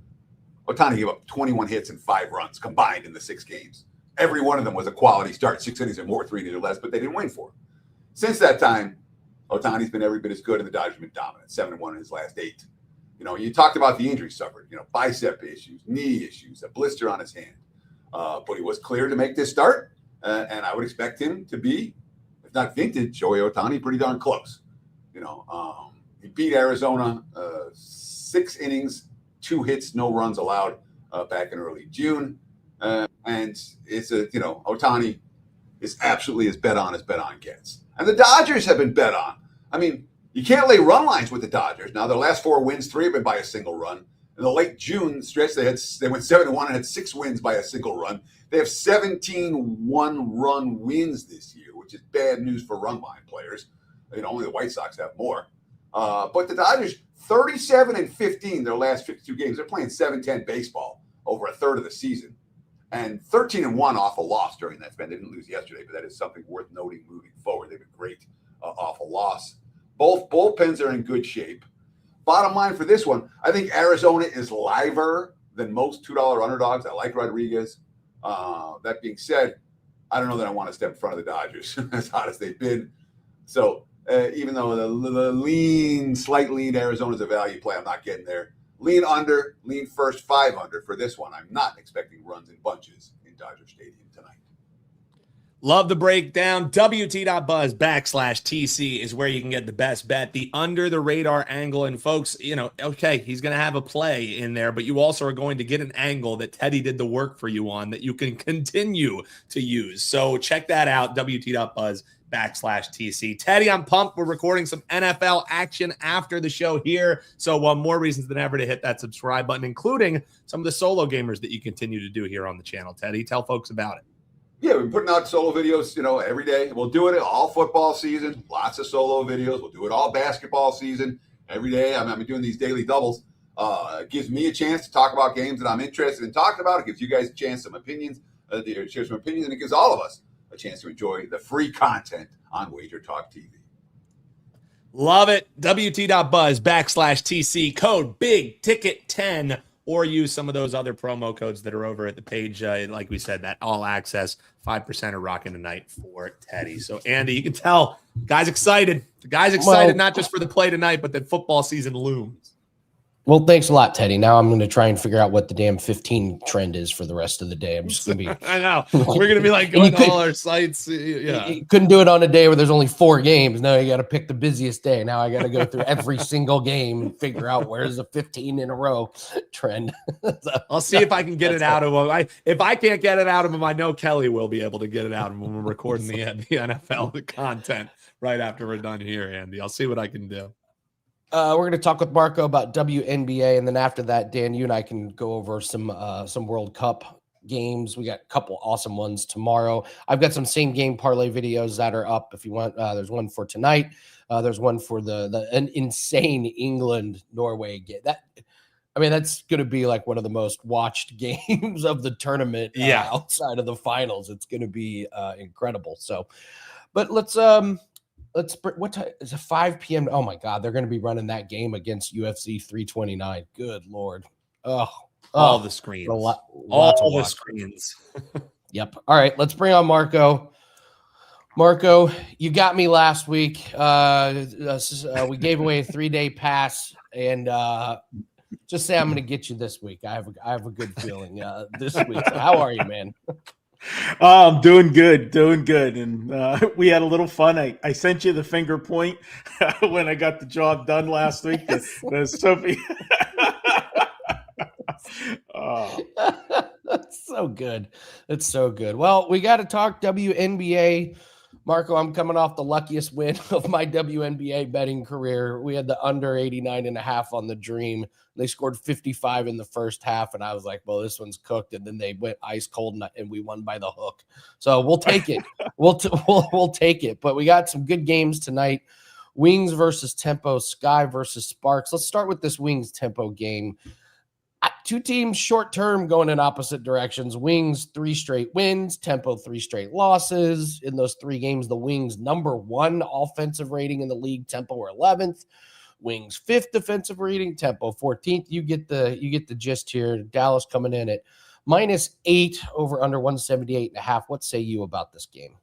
Ohtani gave up 21 hits and 5 runs combined in the 6 games. Every one of them was a quality start, 6 innings or more, 3 innings or less, but they didn't win 4. Since that time, Ohtani's been every bit as good, and the Dodgers have been dominant, 7-1 in his last 8. You talked about the injuries suffered, bicep issues, knee issues, a blister on his hand. But he was clear to make this start, and I would expect him to be, if not vintage, Shohei Ohtani, pretty darn close. He beat Arizona 6 innings, 2 hits, no runs allowed back in early June. And it's Ohtani is absolutely as bet on gets. And the Dodgers have been bet on. I mean, you can't lay run lines with the Dodgers. Now, their last 4 wins, 3 have been by a single run. In the late June stretch, they went 7-1 and had 6 wins by a single run. They have 17 one-run wins this year, which is bad news for run line players. Only the White Sox have more. But the Dodgers, 37-15 their last 52 games. They're playing 7-10 baseball over a third of the season. And 13-1 off a loss during that span. They didn't lose yesterday, but that is something worth noting moving forward. They've been great off a loss. Both bullpens are in good shape. Bottom line for this one, I think Arizona is liver than most $2 underdogs. I like Rodriguez. That being said, I don't know that I want to step in front of the Dodgers as hot as they've been. So even though the slight lean Arizona's a value play, I'm not getting there. Lean under, lean first, 5 under for this one. I'm not expecting runs in bunches in Dodger Stadium tonight. Love the breakdown. WT.buzz/TC is where you can get the best bet, the under the radar angle. And folks, okay, he's going to have a play in there, but you also are going to get an angle that Teddy did the work for you on that you can continue to use. So check that out. WT.buzz/TC. Teddy, I'm pumped. We're recording some NFL action after the show here. So more reasons than ever to hit that subscribe button, including some of the solo gamers that you continue to do here on the channel. Teddy, tell folks about it. Yeah, we've been putting out solo videos, every day. We'll do it all football season, lots of solo videos. We'll do it all basketball season every day. I'm doing these daily doubles. It gives me a chance to talk about games that I'm interested in talking about. It gives you guys a chance, share some opinions, and it gives all of us a chance to enjoy the free content on WagerTalk TV. Love it. WT.buzz/TC, code BIGTICKET10, or use some of those other promo codes that are over at the page. Like we said, that all access 5% are rocking tonight for Teddy. So Andy, you can tell guy's excited. The guy's excited not just for the play tonight, but that football season looms. Well, thanks a lot, Teddy. Now I'm going to try and figure out what the damn 15 trend is for the rest of the day. I'm just going to be. I know. We're going to be like going to all our sites. Yeah. You couldn't do it on a day where there's only 4 games. Now you got to pick the busiest day. Now I got to go through every single game and figure out where's the 15 in a row trend. So, I'll see if I can get it out of him. If I can't get it out of him, I know Kelly will be able to get it out of him when we're recording the NFL content right after we're done here, Andy. I'll see what I can do. We're going to talk with Marco about WNBA, and then after that, Dan, you and I can go over some World Cup games. We got a couple awesome ones tomorrow. I've got some same game parlay videos that are up if you want. There's one for tonight. There's one for an insane England-Norway game. That's going to be like one of the most watched games of the tournament outside of the finals. It's going to be incredible. So, but let's what time is it? 5 p.m. Oh my God, they're going to be running that game against UFC 329. Good Lord. All the screens. All the screens. Yep. All right, let's bring on Marco. Marco, you got me last week. We gave away a 3-day pass, and just say I'm going to get you this week. I have a good feeling this week. So how are you, man? I'm doing good. And we had a little fun. I sent you the finger point when I got the job done last week. Sophie. That's so good. It's so good. Well, we got to talk WNBA. Marco, I'm coming off the luckiest win of my WNBA betting career. We had the under 89.5 on the Dream. They scored 55 in the first half, and I was like, well, this one's cooked. And then they went ice cold, and we won by the hook. So we'll take it. We'll take it. But we got some good games tonight. Wings versus Tempo, Sky versus Sparks. Let's start with this Wings Tempo game. Two teams short term going in opposite directions. Wings 3 straight wins, Tempo 3 straight losses. In those 3 games, the Wings #1 offensive rating in the league, Tempo were 11th. Wings 5th defensive rating, Tempo 14th. You get the gist here. Dallas coming in at -8 over under 178.5. What say you about this game?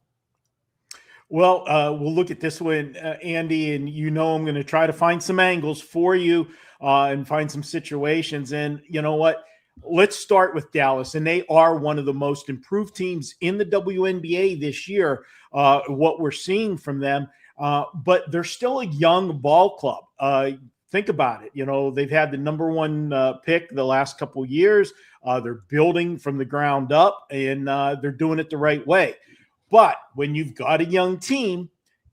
Well, we'll look at this one, Andy, and I'm going to try to find some angles for you and find some situations. And you know what? Let's start with Dallas, and they are one of the most improved teams in the WNBA this year, what we're seeing from them. But they're still a young ball club. Think about it. They've had the #1 pick the last couple of years. They're building from the ground up, and they're doing it the right way. But when you've got a young team,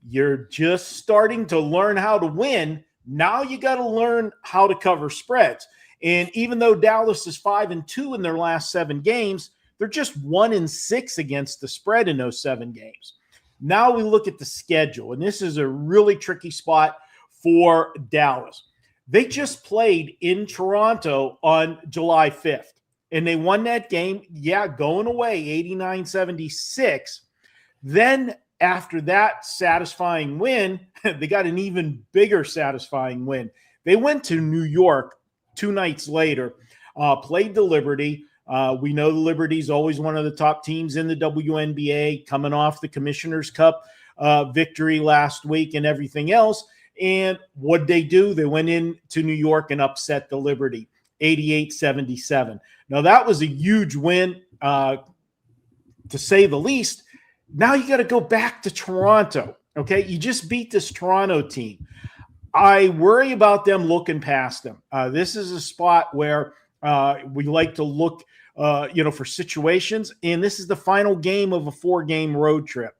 you're just starting to learn how to win. Now you got to learn how to cover spreads. And even though Dallas is 5-2 in their last 7 games, they're just 1-6 against the spread in those 7 games. Now we look at the schedule, and this is a really tricky spot for Dallas. They just played in Toronto on July 5th, and they won that game, going away 89-76. Then after that satisfying win, they got an even bigger satisfying win. They went to New York 2 nights later, played the Liberty. We know the Liberty is always one of the top teams in the WNBA, coming off the Commissioner's Cup victory last week and everything else. And what they do? They went into New York and upset the Liberty, 88-77. Now, that was a huge win, to say the least. Now you got to go back to Toronto, okay? You just beat this Toronto team. I worry about them looking past them. This is a spot where we like to look, for situations, and this is the final game of a 4-game road trip.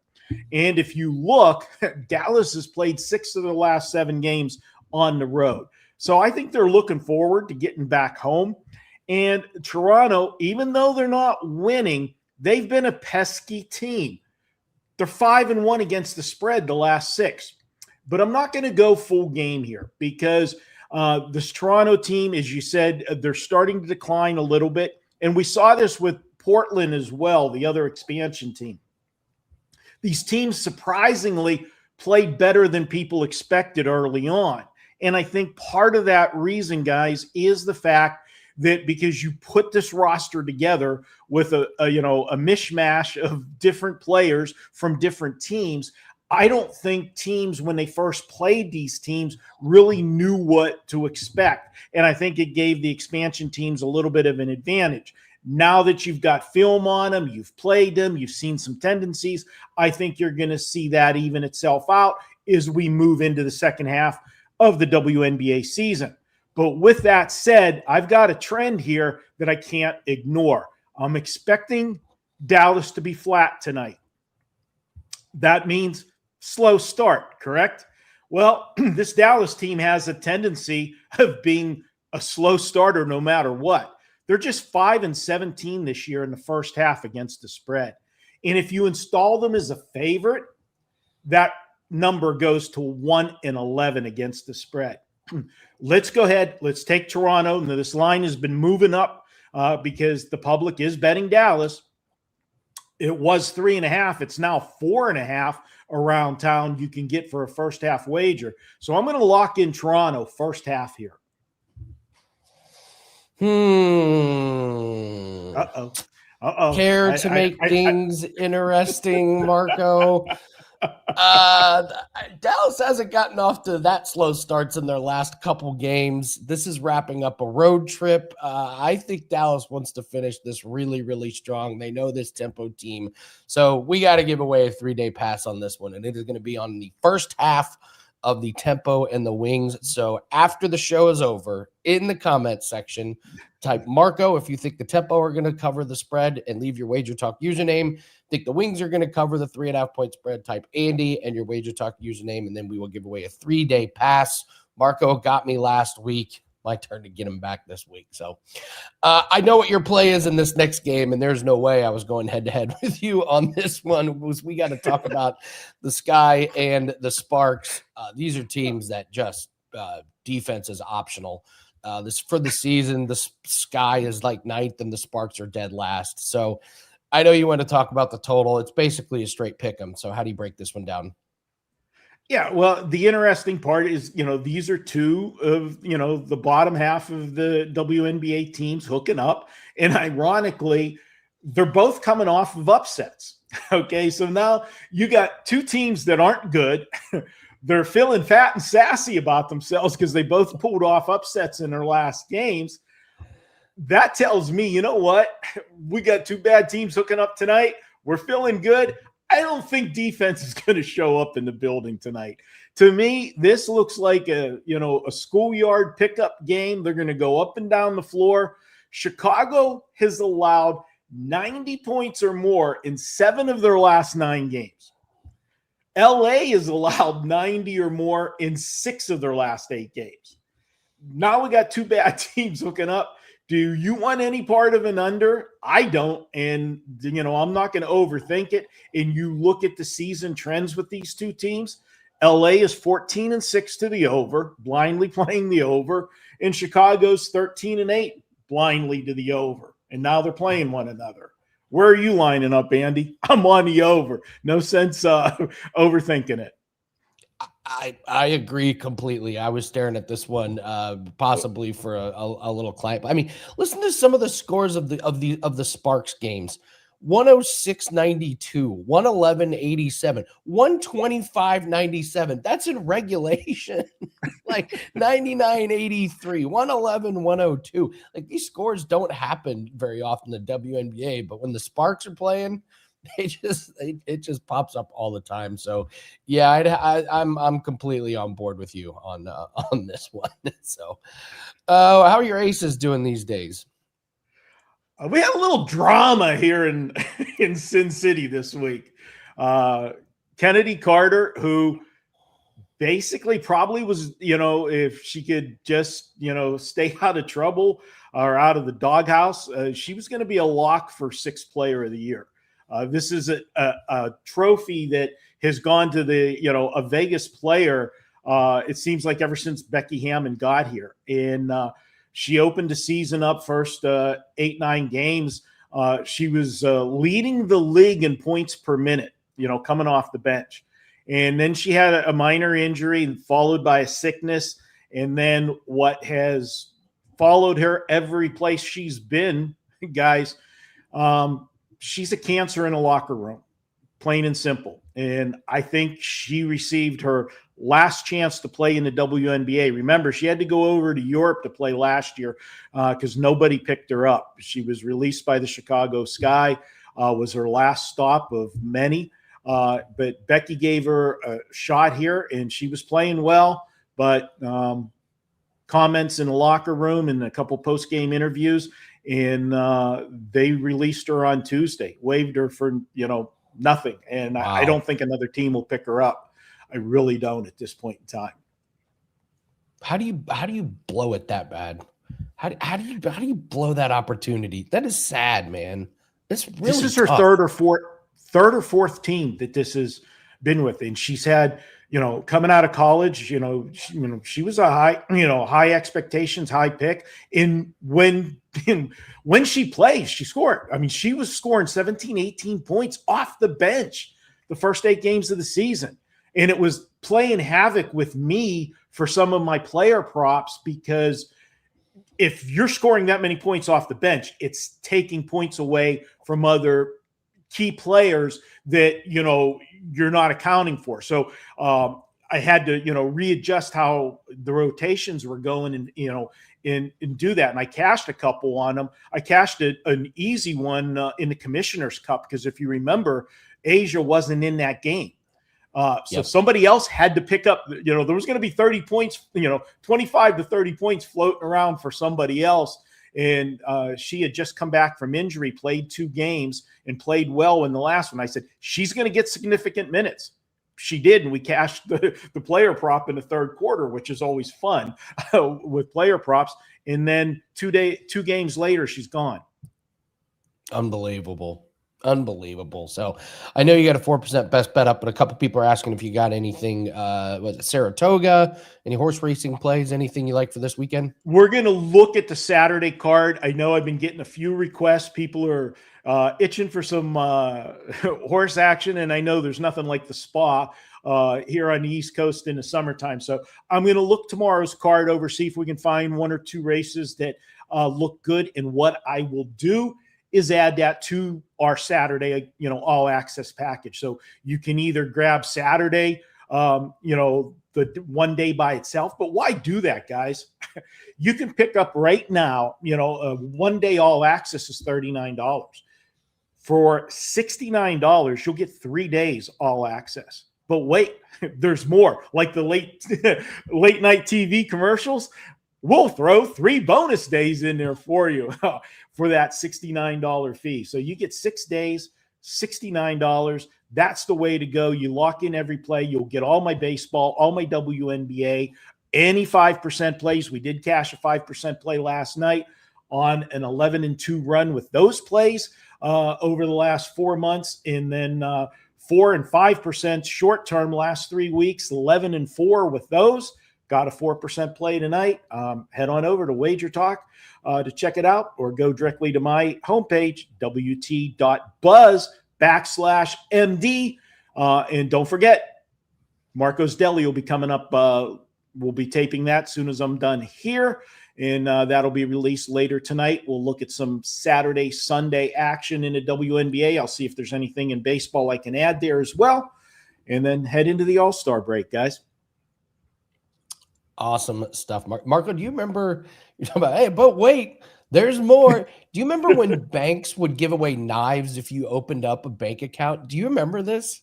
And if you look, Dallas has played 6 of the last 7 games on the road. So I think they're looking forward to getting back home. And Toronto, even though they're not winning, they've been a pesky team. They're 5-1 against the spread the last 6. But I'm not going to go full game here because this Toronto team, as you said, they're starting to decline a little bit. And we saw this with Portland as well, the other expansion team. These teams surprisingly played better than people expected early on. And I think part of that reason, guys, is the fact that because you put this roster together with a mishmash of different players from different teams, I don't think teams, when they first played these teams, really knew what to expect. And I think it gave the expansion teams a little bit of an advantage. Now that you've got film on them, you've played them, you've seen some tendencies, I think you're going to see that even itself out as we move into the second half of the WNBA season. But with that said, I've got a trend here that I can't ignore. I'm expecting Dallas to be flat tonight. That means slow start, correct? Well, this Dallas team has a tendency of being a slow starter no matter what. They're just 5-17 this year in the first half against the spread. And if you install them as a favorite, that number goes to 1-11 against the spread. Let's go ahead. Let's take Toronto. Now, this line has been moving up because the public is betting Dallas. It was 3.5. It's now 4.5 around town you can get for a first half wager. So I'm going to lock in Toronto first half here. Care to make things interesting, Marco? Dallas hasn't gotten off to that slow starts in their last couple games. This is wrapping up a road trip. I think Dallas wants to finish this really, really strong. They know this Tempo team. So we got to give away a 3-day pass on this one. And it is going to be on the first half of the Tempo and the Wings. So after the show is over, in the comment section, type Marco if you think the Tempo are going to cover the spread and leave your WagerTalk username. Think the Wings are going to cover the 3.5 point spread, type Andy and your WagerTalk username, and then we will give away a 3-day pass. Marco got me last week. my turn to get him back this week. So I know what your play is in this next game, and there's no way I was going head-to-head with you on this one. We got to talk about the Sky and the Sparks. These are teams that just defense is optional. This for the season, the Sky is like ninth, and the Sparks are dead last. So I know you want to talk about the total. It's basically a straight pick 'em. So how do you break this one down? Yeah, well, the interesting part is, these are two of, the bottom half of the WNBA teams hooking up. And ironically, they're both coming off of upsets. Okay, so now you got two teams that aren't good. They're feeling fat and sassy about themselves because they both pulled off upsets in their last games. That tells me, you know what? We got two bad teams hooking up tonight. We're feeling good. I don't think defense is going to show up in the building tonight. To me, this looks like a schoolyard pickup game. They're going to go up and down the floor. Chicago has allowed 90 points or more in 7 of their last 9 games. LA has allowed 90 or more in 6 of their last 8 games. Now we got two bad teams hooking up. Do you want any part of an under? I don't. And, I'm not going to overthink it. And you look at the season trends with these two teams. LA is 14-6 to the over, blindly playing the over. And Chicago's 13-8, blindly to the over. And now they're playing one another. Where are you lining up, Andy? I'm on the over. No sense overthinking it. I agree completely. I was staring at this one possibly for a little client. I mean, listen to some of the scores of the Sparks games. 106-92, 111-87, 125-97. That's in regulation. Like 99-83, 111-102. Like these scores don't happen very often in the WNBA, but when the Sparks are playing, it just pops up all the time. So yeah, I'm completely on board with you on this one. So how are your aces doing these days? We had a little drama here in Sin City this week. Kennedy Carter, who basically probably was, if she could just, stay out of trouble or out of the doghouse, she was going to be a lock for 6th player of the year. This is a trophy that has gone to a Vegas player. It seems like ever since Becky Hammond got here. And she opened the season up first 8-9 games. She was leading the league in points per minute, coming off the bench. And then she had a minor injury followed by a sickness. And then what has followed her every place she's been, guys, she's a cancer in a locker room, plain and simple. And I think she received her last chance to play in the WNBA. Remember, she had to go over to Europe to play last year because nobody picked her up. She was released by the Chicago Sky, was her last stop of many. But Becky gave her a shot here, and she was playing well. But comments in the locker room and a couple post-game interviews, and they released her on Tuesday, waived her for, nothing. And wow. I don't think another team will pick her up. I really don't at this point in time. How do you blow it that bad? How do you blow that opportunity? That is sad, man. This is her third or fourth team that this has been with, and she's had, coming out of college, she was a high expectations, high pick. And when she plays, she scored. I mean, she was scoring 17, 18 points off the bench the first 8 games of the season. And it was playing havoc with me for some of my player props, because if you're scoring that many points off the bench, it's taking points away from other key players that, you're not accounting for. So I had to, readjust how the rotations were going and do that. And I cashed a couple on them. I cashed an easy one in the Commissioner's Cup, because if you remember, Asia wasn't in that game. So somebody else had to pick up, there was going to be 30 points, 25 to 30 points floating around for somebody else. And she had just come back from injury, played 2 games and played well in the last one. I said, she's going to get significant minutes. she did, and we cashed the player prop in the third quarter, which is always fun with player props. And then 2 games later, she's gone. Unbelievable. So I know you got a 4% best bet up, but a couple people are asking if you got anything, was it Saratoga, any horse racing plays, anything you like for this weekend? We're going to look at the Saturday card. I know I've been getting a few requests. People are itching for some horse action, and I know there's nothing like the Spa here on the East Coast in the summertime. So I'm going to look tomorrow's card over, see if we can find 1 or 2 races that look good. And what I will do is add that to our Saturday, all access package. So you can either grab Saturday, the one day by itself, but why do that, guys? You can pick up right now, 1 day all access is $39. For $69, you'll get 3 days all access. But wait, there's more. Like the late night TV commercials, we'll throw 3 bonus days in there for you for that $69 fee. So you get 6 days, $69. That's the way to go. You lock in every play. You'll get all my baseball, all my WNBA, any 5% plays. We did cash a 5% play last night on an 11-2 run with those plays over the last 4 months. And then 4 and 5% short-term last 3 weeks, 11-4 with those. Got a 4% play tonight. Head on over to WagerTalk to check it out, or go directly to my homepage, wt.buzz/MD. And don't forget, Marco's Deli will be coming up. We'll be taping that as soon as I'm done here, and that'll be released later tonight. We'll look at some Saturday, Sunday action in the WNBA. I'll see if there's anything in baseball I can add there as well, and then head into the All-Star break, guys. Awesome stuff. Marco, do you remember, you're talking about, hey, but wait, there's more. Do you remember when banks would give away knives if you opened up a bank account? Do you remember this?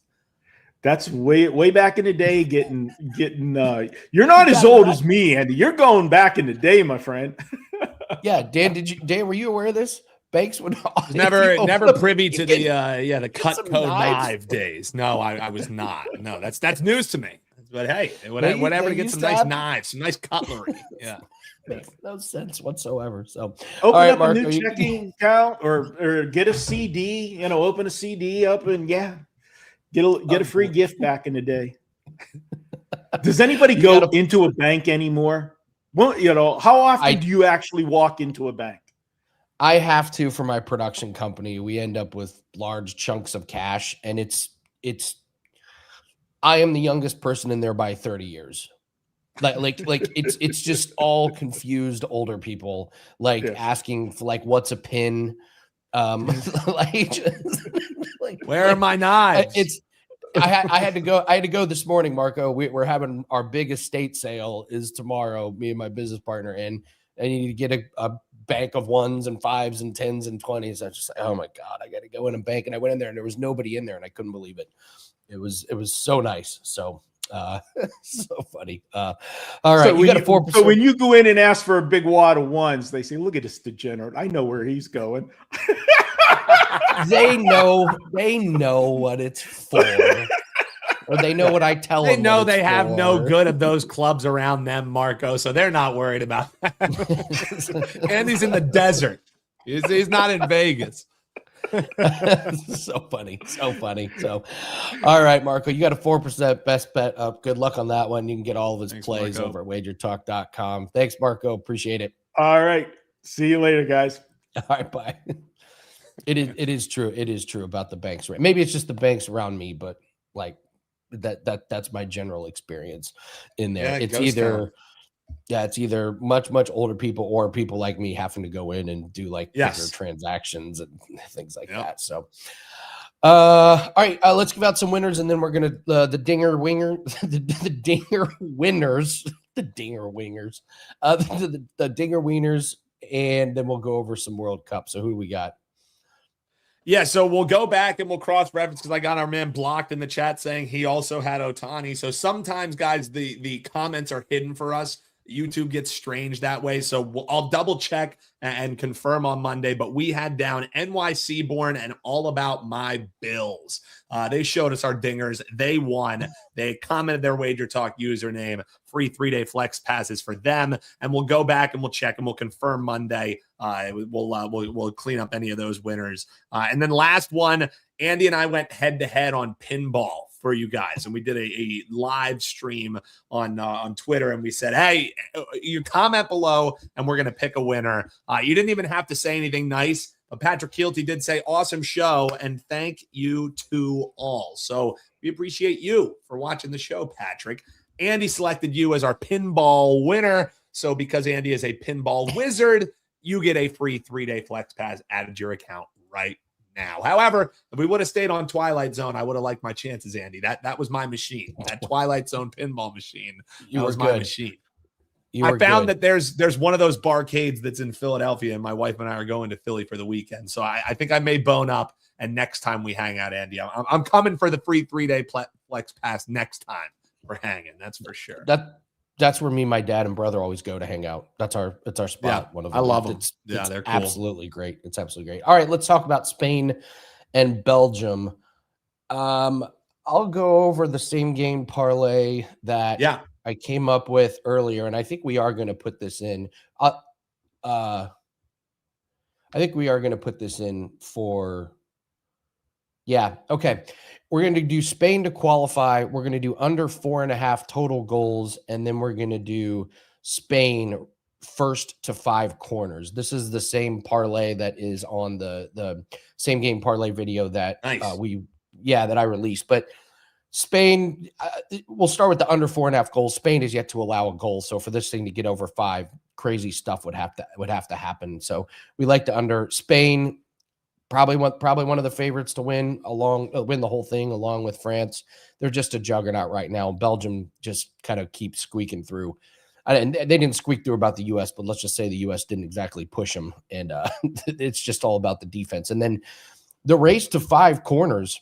That's way back in the day. Getting. You're not as old as me, Andy. You're going back in the day, my friend. Yeah, Dan, were you aware of this? Banks would never privy to the Cutco knife days. No, I was not. No, that's news to me. But hey, whatever to get some nice knives, some nice cutlery. Yeah. Makes no sense whatsoever. So open up Marco, a new checking account or get a CD, open a CD up and get a free gift back in the day. Does anybody go into a bank anymore? Well, how often do you actually walk into a bank? I have to for my production company. We end up with large chunks of cash, and I am the youngest person in there by 30 years. Like it's just all confused older people asking for what's a pin? Where are my knives? I had to go this morning, Marco. We're having our big estate sale is tomorrow, me and my business partner, and I need to get a bank of 1s and 5s and 10s and 20s. I was just like, oh my God, I got to go in a bank. And I went in there and there was nobody in there and I couldn't believe it. It was so nice. So so funny. All right. So you got a 4%. So when you go in and ask for a big wad of 1s, they say, look at this degenerate. I know where he's going. They know what it's for. Or they know what I tell them. They know they have no good of those clubs around them, Marco, so they're not worried about that. Andy's in the desert. He's not in Vegas. So funny. So, all right, Marco, you got a 4% best bet up. Good luck on that one. You can get all of his plays over at WagerTalk.com. Thanks, Marco. Appreciate it. All right. See you later, guys. All right, bye. It is true. It is true about the banks. Maybe it's just the banks around me, but that's my general experience in there. Yeah, it's either much older people or people like me having to go in and do bigger transactions and things like that. So, all right, let's give out some winners, and then we're gonna the dinger winners, the dinger wieners, and then we'll go over some World Cup. So who do we got? Yeah, so we'll go back and we'll cross-reference because I got our man blocked in the chat saying he also had Ohtani. So sometimes, guys, the comments are hidden for us. YouTube gets strange that way. So I'll double check and confirm on Monday, but we had down NYC born and all about my Bills. They showed us our dingers. They won. They commented their WagerTalk username, free 3-day flex passes for them. And we'll go back and we'll check and we'll confirm Monday. We'll clean up any of those winners. And then last one, Andy and I went head to head on pinball for you guys. And we did a live stream on Twitter, and we said, hey, you comment below and we're going to pick a winner. You didn't even have to say anything nice, but Patrick Keelty did say awesome show, and thank you to all. So we appreciate you for watching the show, Patrick. Andy selected you as our pinball winner. So because Andy is a pinball wizard, you get a free 3-day flex pass added to your account right now. However, if we would have stayed on Twilight Zone, I would have liked my chances, Andy. That was my machine. That Twilight Zone pinball machine. That was my machine. I found that there's one of those barcades that's in Philadelphia, and my wife and I are going to Philly for the weekend. So I think I may bone up, and next time we hang out, Andy, I'm coming for the free 3-day flex pass next time we're hanging. That's for sure. That's where me, my dad, and brother always go to hang out. It's our spot. Yeah, one of them. I love them. It's they're cool. Absolutely great. It's absolutely great. All right, let's talk about Spain and Belgium. I'll go over the same game parlay that I came up with earlier, and I think we are going to put this in. I think we are going to put this in for. Yeah. Okay. We're going to do Spain to qualify. We're going to do under 4.5 total goals. And then we're going to do Spain first to 5 corners. This is the same parlay that is on the same game parlay video that that I released. But Spain, we'll start with the under 4.5 goals. Spain is yet to allow a goal. So for this thing to get over 5, crazy stuff would have to happen. So we like to under Spain. Probably one of the favorites to win the whole thing along with France. They're just a juggernaut right now. Belgium just kind of keeps squeaking through. And they didn't squeak through about the U.S., but let's just say the U.S. didn't exactly push them. And it's just all about the defense. And then the race to 5 corners.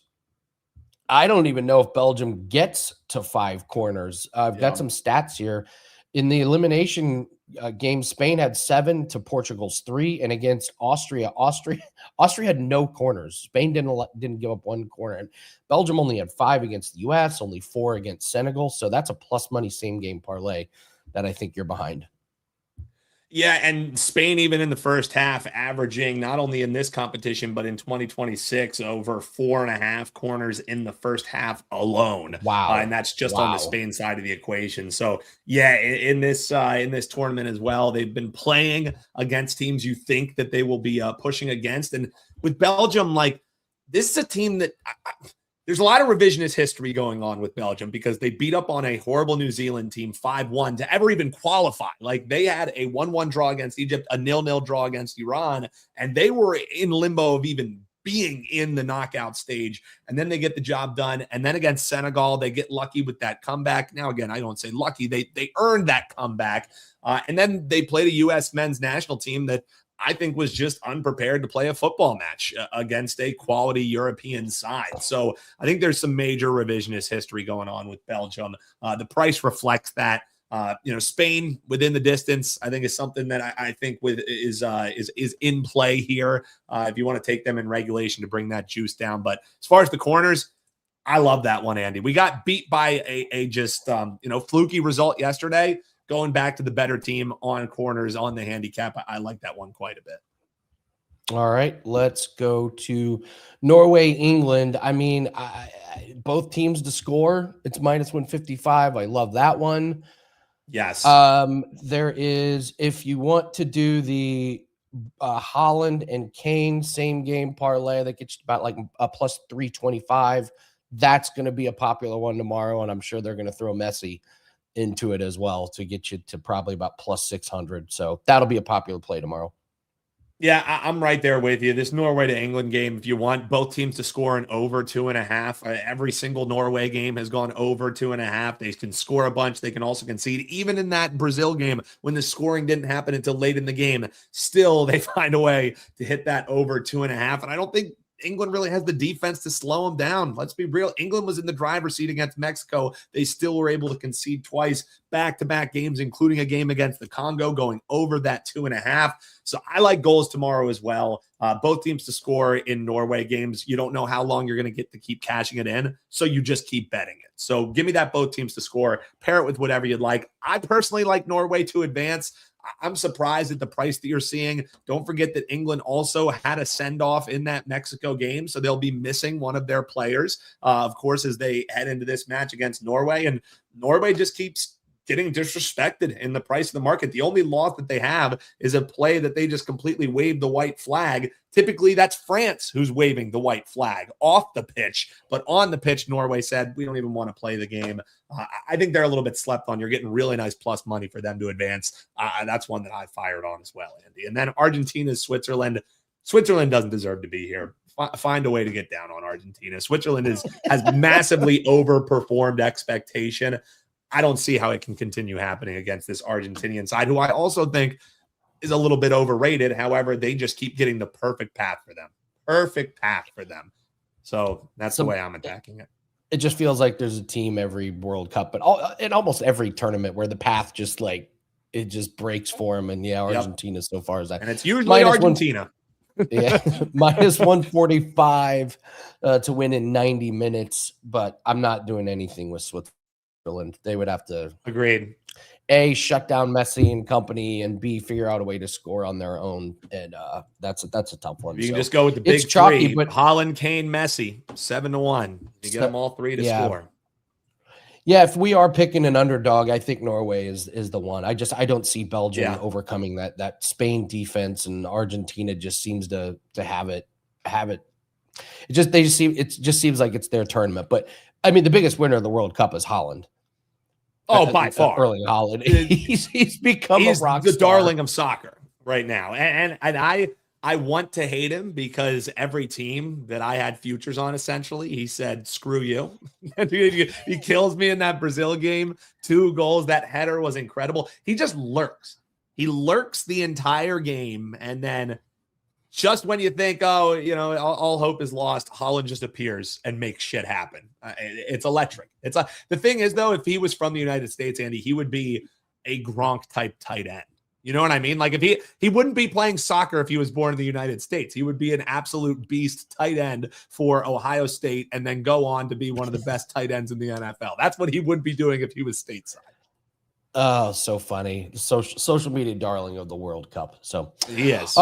I don't even know if Belgium gets to 5 corners. I've got some stats here. In the elimination game, Spain had 7 to Portugal's 3, and against Austria had no corners. Spain didn't give up 1 corner, and Belgium only had 5 against the U.S., only 4 against Senegal. So that's a plus money same game parlay that I think you're behind. Yeah, and Spain, even in the first half, averaging not only in this competition, but in 2026, over 4.5 corners in the first half alone. Wow. And that's just on the Spain side of the equation. So, yeah, in this tournament as well, they've been playing against teams you think that they will be pushing against. And with Belgium, this is a team that there's a lot of revisionist history going on with Belgium because they beat up on a horrible New Zealand team 5-1 to ever even qualify. They had a 1-1 draw against Egypt, a 0-0 draw against Iran, and they were in limbo of even being in the knockout stage. And then they get the job done. And then against Senegal, they get lucky with that comeback. Now, again, I don't say lucky. They earned that comeback. And then they played a U.S. men's national team that I think was just unprepared to play a football match against a quality European side. So I think there's some major revisionist history going on with Belgium. The price reflects that. Spain within the distance, I think is something that I think is in play here. If you want to take them in regulation to bring that juice down. But as far as the corners, I love that one, Andy. We got beat by a fluky result yesterday. Going back to the better team on corners on the handicap, I like that one quite a bit. All right, let's go to Norway, England. I mean, both teams to score. It's minus 155. I love that one. Yes. There is, if you want to do the Holland and Kane same game parlay, that gets you about like a plus 325. That's going to be a popular one tomorrow, and I'm sure they're going to throw Messi into it as well to get you to probably about plus 600. So that'll be a popular play tomorrow. Yeah, I'm right there with you. This Norway to England game, if you want both teams to score an over 2.5, every single Norway game has gone over 2.5. They can score a bunch. They can also concede. Even in that Brazil game, when the scoring didn't happen until late in the game, still they find a way to hit that over 2.5. And I don't think England really has the defense to slow them down. Let's be real. England was in the driver's seat against Mexico. They still were able to concede twice, back-to-back games, including a game against the Congo, going over that 2.5. So I like goals tomorrow as well. Both teams to score in Norway games. You don't know how long you're going to get to keep cashing it in, so you just keep betting it. So give me that both teams to score. Pair it with whatever you'd like. I personally like Norway to advance. I'm surprised at the price that you're seeing. Don't forget that England also had a send-off in that Mexico game, so they'll be missing one of their players, of course, as they head into this match against Norway. And Norway just keeps getting disrespected in the price of the market. The only loss that they have is a play that they just completely waved the white flag. Typically, that's France who's waving the white flag off the pitch. But on the pitch, Norway said, we don't even want to play the game. I think they're a little bit slept on. You're getting really nice plus money for them to advance. That's one that I fired on as well, Andy. And then Argentina, Switzerland. Switzerland doesn't deserve to be here. Find a way to get down on Argentina. Switzerland has massively overperformed expectation. I don't see how it can continue happening against this Argentinian side, who I also think is a little bit overrated. However, they just keep getting the perfect path for them. Perfect path for them. So that's the way I'm attacking it. It just feels like there's a team every World Cup, but in almost every tournament where the path just it just breaks for them. And yeah, Argentina so far is that. And it's usually Argentina. Yeah, minus 145 to win in 90 minutes. But I'm not doing anything with Switzerland. They would have to A, shut down Messi and company, and B, figure out a way to score on their own. And that's a tough one. You can just go with the big chalky, three, but Haaland, Kane, Messi, 7-1. You get them all three to score. Yeah, if we are picking an underdog, I think Norway is the one. I don't see Belgium overcoming that Spain defense, and Argentina just seems to have it. It just seems like it's their tournament. But I mean, the biggest winner of the World Cup is Haaland. Oh, by far. Erling Haaland. He's become a rock the star. Darling of soccer right now. And I want to hate him because every team that I had futures on, essentially, he said, screw you. He kills me in that Brazil game. 2 goals. That header was incredible. He just lurks. He lurks the entire game. And then just when you think, all hope is lost, Haaland just appears and makes shit happen. It's electric. The thing is, though, if he was from the United States, Andy, he would be a Gronk type tight end. You know what I mean? Like if he wouldn't be playing soccer if he was born in the United States. He would be an absolute beast tight end for Ohio State and then go on to be one of the best tight ends in the NFL. That's what he would be doing if he was stateside. Oh, so funny. Social media darling of the World Cup. So yes.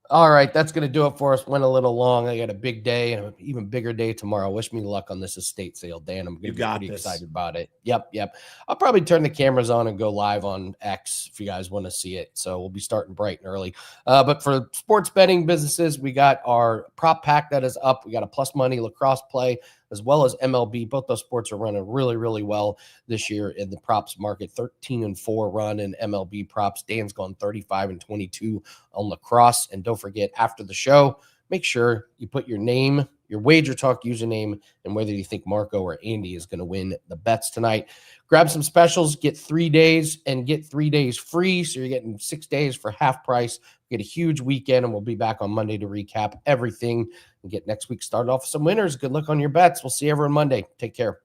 All right, that's going to do it for us. Went a little long. I got a big day and an even bigger day tomorrow. Wish me luck on this estate sale, Dan. I'm going to be pretty excited about it. Yep. I'll probably turn the cameras on and go live on X if you guys want to see it. So we'll be starting bright and early. But for sports betting businesses, we got our prop pack that is up. We got a plus money lacrosse play as well as MLB. Both those sports are running really, really well this year in the props market. 13-4 run in MLB props. Dan's gone 35-22 on lacrosse. And don't forget, after the show, make sure you put your name, your WagerTalk username, and whether you think Marco or Andy is going to win the bets tonight. Grab some specials, get 3 days and get 3 days free. So you're getting 6 days for half price. Get a huge weekend, and we'll be back on Monday to recap everything and get next week started off with some winners. Good luck on your bets. We'll see everyone Monday. Take care.